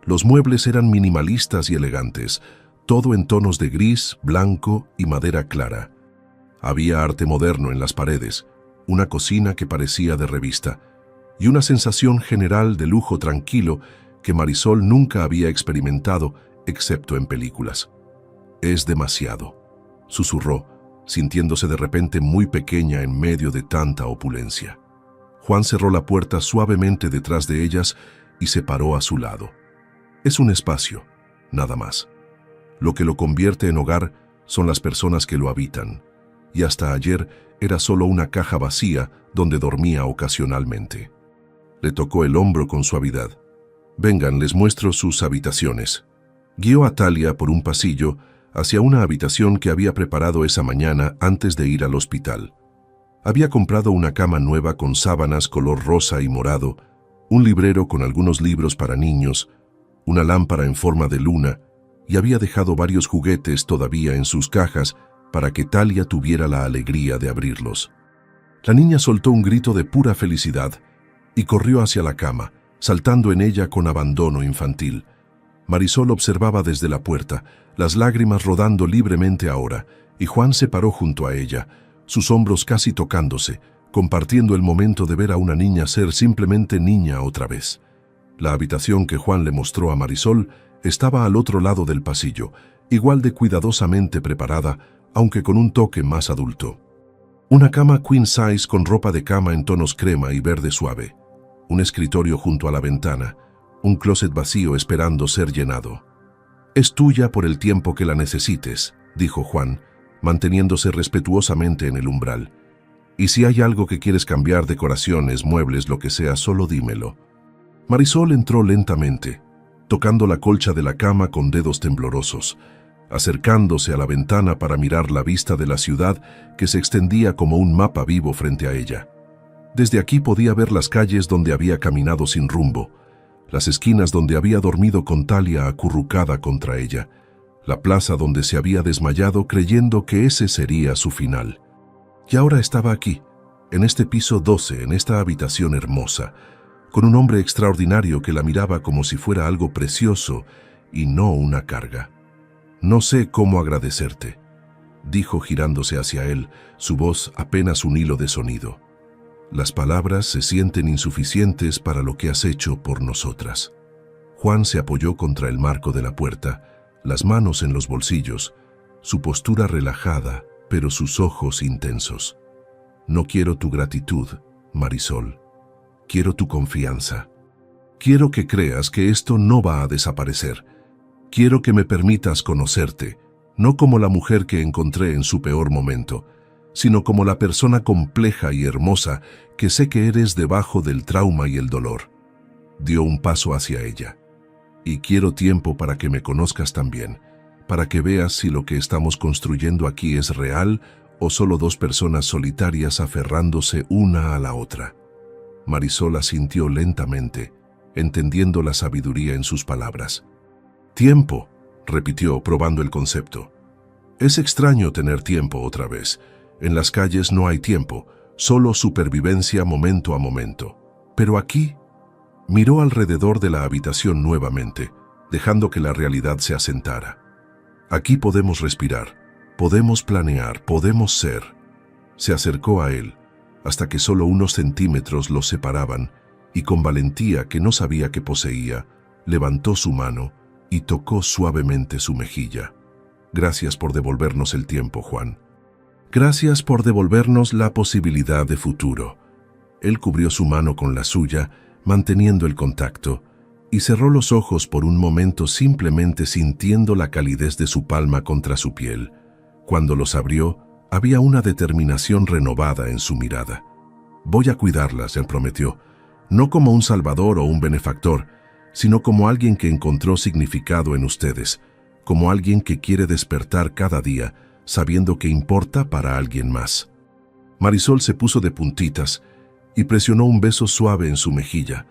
Los muebles eran minimalistas y elegantes, todo en tonos de gris, blanco y madera clara. Había arte moderno en las paredes, una cocina que parecía de revista, y una sensación general de lujo tranquilo que Marisol nunca había experimentado excepto en películas. «Es demasiado», susurró, sintiéndose de repente muy pequeña en medio de tanta opulencia. Juan cerró la puerta suavemente detrás de ellas y se paró a su lado. Es un espacio, nada más. Lo que lo convierte en hogar son las personas que lo habitan, y hasta ayer era solo una caja vacía donde dormía ocasionalmente. Le tocó el hombro con suavidad. «Vengan, les muestro sus habitaciones». Guió a Talia por un pasillo hacia una habitación que había preparado esa mañana antes de ir al hospital. Había comprado una cama nueva con sábanas color rosa y morado, un librero con algunos libros para niños, una lámpara en forma de luna, y había dejado varios juguetes todavía en sus cajas para que Talia tuviera la alegría de abrirlos. La niña soltó un grito de pura felicidad y corrió hacia la cama, saltando en ella con abandono infantil. Marisol observaba desde la puerta, las lágrimas rodando libremente ahora, y Juan se paró junto a ella, sus hombros casi tocándose, compartiendo el momento de ver a una niña ser simplemente niña otra vez. La habitación que Juan le mostró a Marisol estaba al otro lado del pasillo, igual de cuidadosamente preparada, aunque con un toque más adulto. Una cama queen size con ropa de cama en tonos crema y verde suave, un escritorio junto a la ventana, un closet vacío esperando ser llenado. «Es tuya por el tiempo que la necesites», dijo Juan, manteniéndose respetuosamente en el umbral. «Y si hay algo que quieres cambiar, decoraciones, muebles, lo que sea, solo dímelo». Marisol entró lentamente, tocando la colcha de la cama con dedos temblorosos, acercándose a la ventana para mirar la vista de la ciudad que se extendía como un mapa vivo frente a ella. Desde aquí podía ver las calles donde había caminado sin rumbo, las esquinas donde había dormido con Talia acurrucada contra ella, la plaza donde se había desmayado creyendo que ese sería su final. Y ahora estaba aquí, en este piso 12, en esta habitación hermosa, con un hombre extraordinario que la miraba como si fuera algo precioso y no una carga. «No sé cómo agradecerte», dijo girándose hacia él, su voz apenas un hilo de sonido. «Las palabras se sienten insuficientes para lo que has hecho por nosotras». Juan se apoyó contra el marco de la puerta, las manos en los bolsillos, su postura relajada, pero sus ojos intensos. «No quiero tu gratitud, Marisol. Quiero tu confianza. Quiero que creas que esto no va a desaparecer. Quiero que me permitas conocerte, no como la mujer que encontré en su peor momento, sino como la persona compleja y hermosa que sé que eres debajo del trauma y el dolor». Dio un paso hacia ella. «Y quiero tiempo para que me conozcas también, para que veas si lo que estamos construyendo aquí es real o solo dos personas solitarias aferrándose una a la otra». Marisol asintió lentamente, entendiendo la sabiduría en sus palabras. Tiempo, repitió, probando el concepto. Es extraño tener tiempo otra vez. En las calles no hay tiempo, solo supervivencia momento a momento. Pero aquí, miró alrededor de la habitación nuevamente, dejando que la realidad se asentara. Aquí podemos respirar, podemos planear, podemos ser. Se acercó a él, hasta que solo unos centímetros los separaban, y con valentía que no sabía que poseía, levantó su mano y tocó suavemente su mejilla. Gracias por devolvernos el tiempo, Juan. Gracias por devolvernos la posibilidad de futuro. Él cubrió su mano con la suya, manteniendo el contacto, y cerró los ojos por un momento simplemente sintiendo la calidez de su palma contra su piel. Cuando los abrió, había una determinación renovada en su mirada. Voy a cuidarlas, él prometió, no como un salvador o un benefactor, sino como alguien que encontró significado en ustedes, como alguien que quiere despertar cada día, sabiendo que importa para alguien más. Marisol se puso de puntitas y presionó un beso suave en su mejilla,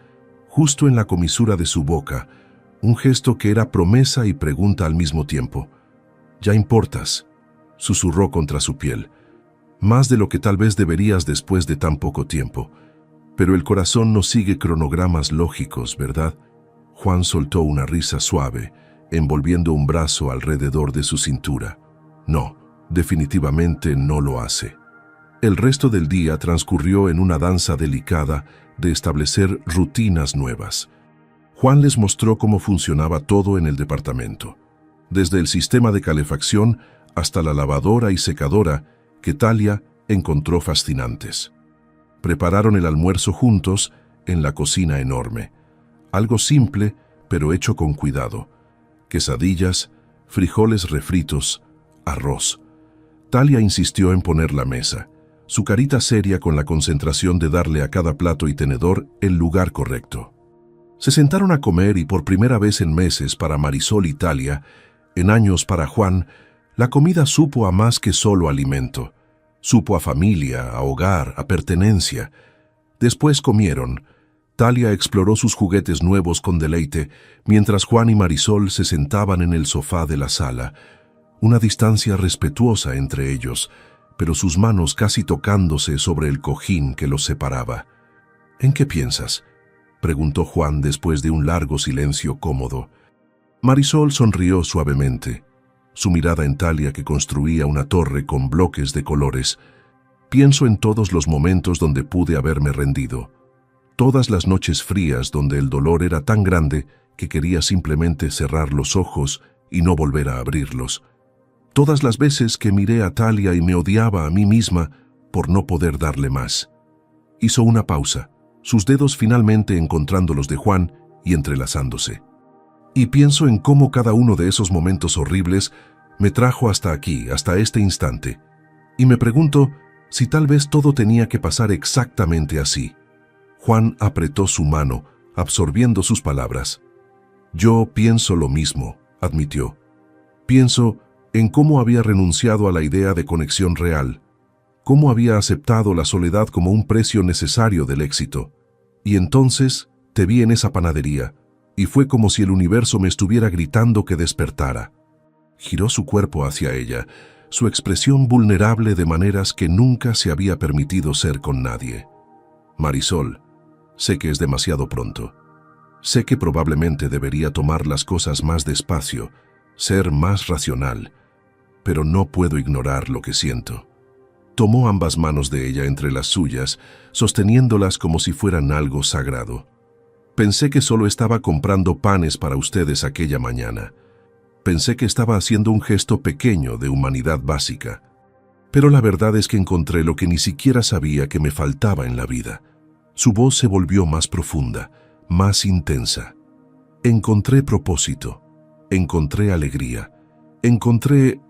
justo en la comisura de su boca, un gesto que era promesa y pregunta al mismo tiempo. «Ya importas», susurró contra su piel, «más de lo que tal vez deberías después de tan poco tiempo. Pero el corazón no sigue cronogramas lógicos, ¿verdad?» Juan soltó una risa suave, envolviendo un brazo alrededor de su cintura. «No, definitivamente no lo hace». El resto del día transcurrió en una danza delicada de establecer rutinas nuevas. Juan les mostró cómo funcionaba todo en el departamento, desde el sistema de calefacción hasta la lavadora y secadora que Talia encontró fascinantes. Prepararon el almuerzo juntos en la cocina enorme. Algo simple, pero hecho con cuidado. Quesadillas, frijoles refritos, arroz. Talia insistió en poner la mesa, su carita seria con la concentración de darle a cada plato y tenedor el lugar correcto. Se sentaron a comer y por primera vez en meses para Marisol y Talia, en años para Juan, la comida supo a más que solo alimento. Supo a familia, a hogar, a pertenencia. Después comieron. Talia exploró sus juguetes nuevos con deleite, mientras Juan y Marisol se sentaban en el sofá de la sala, una distancia respetuosa entre ellos, pero sus manos casi tocándose sobre el cojín que los separaba. «¿En qué piensas?», preguntó Juan después de un largo silencio cómodo. Marisol sonrió suavemente, su mirada en Talia que construía una torre con bloques de colores. «Pienso en todos los momentos donde pude haberme rendido, todas las noches frías donde el dolor era tan grande que quería simplemente cerrar los ojos y no volver a abrirlos. Todas las veces que miré a Talia y me odiaba a mí misma por no poder darle más». Hizo una pausa, sus dedos finalmente encontrando los de Juan y entrelazándose. «Y pienso en cómo cada uno de esos momentos horribles me trajo hasta aquí, hasta este instante. Y me pregunto si tal vez todo tenía que pasar exactamente así». Juan apretó su mano, absorbiendo sus palabras. «Yo pienso lo mismo», admitió. «Pienso en cómo había renunciado a la idea de conexión real, cómo había aceptado la soledad como un precio necesario del éxito. Y entonces te vi en esa panadería, y fue como si el universo me estuviera gritando que despertara». Giró su cuerpo hacia ella, su expresión vulnerable de maneras que nunca se había permitido ser con nadie. «Marisol, sé que es demasiado pronto. Sé que probablemente debería tomar las cosas más despacio, ser más racional, pero no puedo ignorar lo que siento». Tomó ambas manos de ella entre las suyas, sosteniéndolas como si fueran algo sagrado. «Pensé que solo estaba comprando panes para ustedes aquella mañana. Pensé que estaba haciendo un gesto pequeño de humanidad básica. Pero la verdad es que encontré lo que ni siquiera sabía que me faltaba en la vida». Su voz se volvió más profunda, más intensa. «Encontré propósito, encontré alegría, encontré...»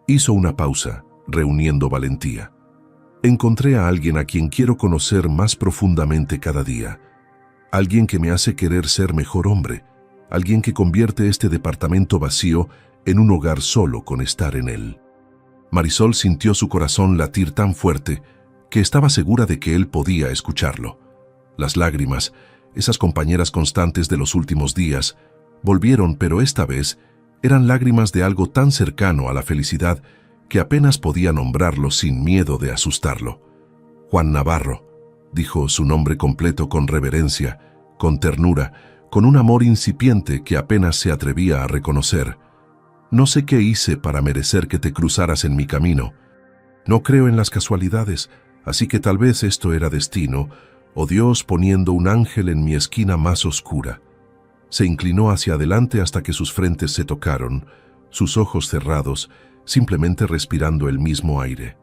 Hizo una pausa, reuniendo valentía. «Encontré a alguien a quien quiero conocer más profundamente cada día. Alguien que me hace querer ser mejor hombre. Alguien que convierte este departamento vacío en un hogar solo con estar en él». Marisol sintió su corazón latir tan fuerte que estaba segura de que él podía escucharlo. Las lágrimas, esas compañeras constantes de los últimos días, volvieron, pero esta vez eran lágrimas de algo tan cercano a la felicidad que apenas podía nombrarlo sin miedo de asustarlo. Juan Navarro, dijo su nombre completo con reverencia, con ternura, con un amor incipiente que apenas se atrevía a reconocer. No sé qué hice para merecer que te cruzaras en mi camino. No creo en las casualidades, así que tal vez esto era destino, o Dios poniendo un ángel en mi esquina más oscura. Se inclinó hacia adelante hasta que sus frentes se tocaron, sus ojos cerrados, simplemente respirando el mismo aire.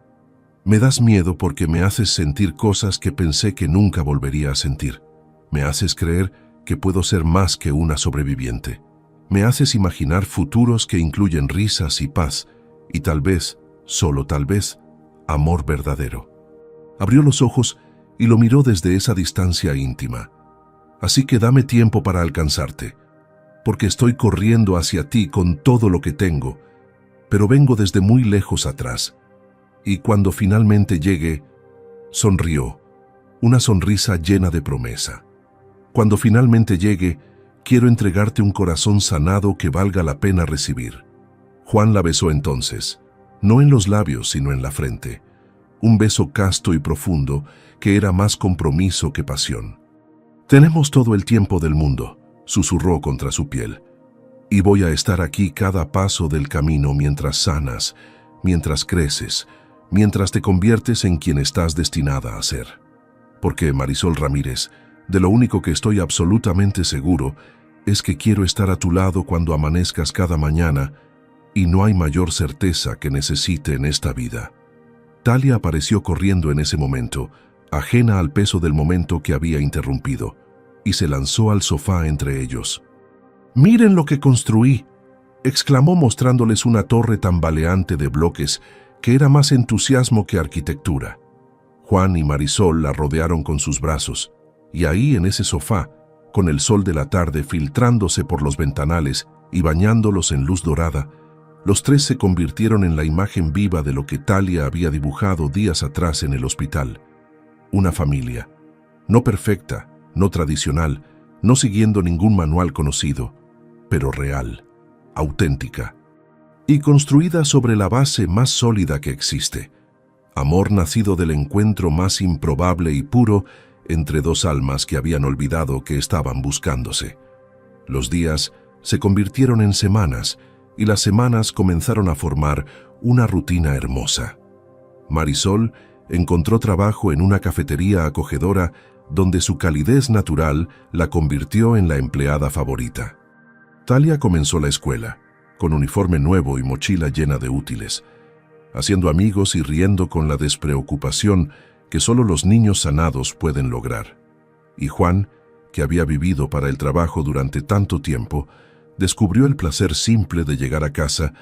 Me das miedo porque me haces sentir cosas que pensé que nunca volvería a sentir. Me haces creer que puedo ser más que una sobreviviente. Me haces imaginar futuros que incluyen risas y paz, y tal vez, solo tal vez, amor verdadero. Abrió los ojos y lo miró desde esa distancia íntima. Así que dame tiempo para alcanzarte, porque estoy corriendo hacia ti con todo lo que tengo, pero vengo desde muy lejos atrás. Y cuando finalmente llegue, sonrió, una sonrisa llena de promesa. Cuando finalmente llegue, quiero entregarte un corazón sanado que valga la pena recibir. Juan la besó entonces, no en los labios, sino en la frente. Un beso casto y profundo que era más compromiso que pasión. Tenemos todo el tiempo del mundo, susurró contra su piel. Y voy a estar aquí cada paso del camino mientras sanas, mientras creces, mientras te conviertes en quien estás destinada a ser. Porque, Marisol Ramírez, de lo único que estoy absolutamente seguro es que quiero estar a tu lado cuando amanezcas cada mañana, y no hay mayor certeza que necesite en esta vida. Talia apareció corriendo en ese momento, ajena al peso del momento que había interrumpido, y se lanzó al sofá entre ellos. «¡Miren lo que construí!», exclamó mostrándoles una torre tambaleante de bloques que era más entusiasmo que arquitectura. Juan y Marisol la rodearon con sus brazos, y ahí en ese sofá, con el sol de la tarde filtrándose por los ventanales y bañándolos en luz dorada, los tres se convirtieron en la imagen viva de lo que Talia había dibujado días atrás en el hospital. Una familia, no perfecta, no tradicional, no siguiendo ningún manual conocido, pero real, auténtica, y construida sobre la base más sólida que existe. Amor nacido del encuentro más improbable y puro entre dos almas que habían olvidado que estaban buscándose. Los días se convirtieron en semanas, y las semanas comenzaron a formar una rutina hermosa. Marisol encontró trabajo en una cafetería acogedora donde su calidez natural la convirtió en la empleada favorita. Talia comenzó la escuela, con uniforme nuevo y mochila llena de útiles, haciendo amigos y riendo con la despreocupación que solo los niños sanados pueden lograr. Y Juan, que había vivido para el trabajo durante tanto tiempo, descubrió el placer simple de llegar a casa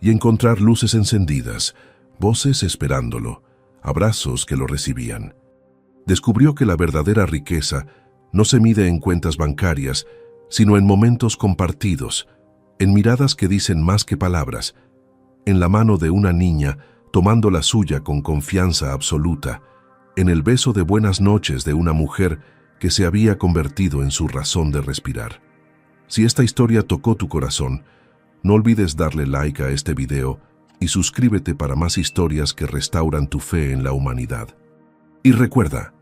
y encontrar luces encendidas, voces esperándolo, abrazos que lo recibían. Descubrió que la verdadera riqueza no se mide en cuentas bancarias, sino en momentos compartidos, en miradas que dicen más que palabras, en la mano de una niña tomando la suya con confianza absoluta, en el beso de buenas noches de una mujer que se había convertido en su razón de respirar. Si esta historia tocó tu corazón, no olvides darle like a este video y suscríbete para más historias que restauran tu fe en la humanidad. Y recuerda,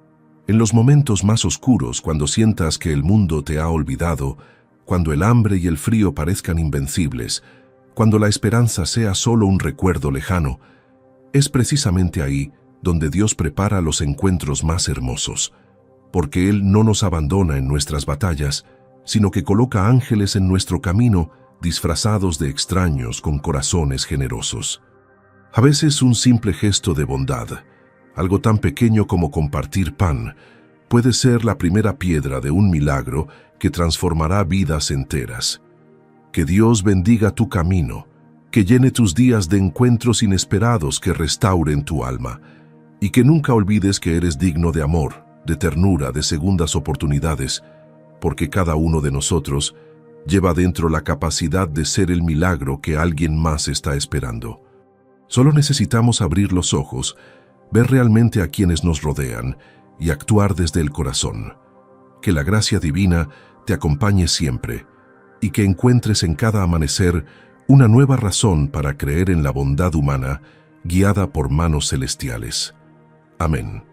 en los momentos más oscuros, cuando sientas que el mundo te ha olvidado, cuando el hambre y el frío parezcan invencibles, cuando la esperanza sea solo un recuerdo lejano, es precisamente ahí donde Dios prepara los encuentros más hermosos, porque Él no nos abandona en nuestras batallas, sino que coloca ángeles en nuestro camino disfrazados de extraños con corazones generosos. A veces un simple gesto de bondad, algo tan pequeño como compartir pan, puede ser la primera piedra de un milagro que transformará vidas enteras. Que Dios bendiga tu camino, que llene tus días de encuentros inesperados que restauren tu alma, y que nunca olvides que eres digno de amor, de ternura, de segundas oportunidades, porque cada uno de nosotros lleva dentro la capacidad de ser el milagro que alguien más está esperando. Solo necesitamos abrir los ojos, ver realmente a quienes nos rodean y actuar desde el corazón. que la gracia divina te acompañe siempre y que encuentres en cada amanecer una nueva razón para creer en la bondad humana guiada por manos celestiales. Amén.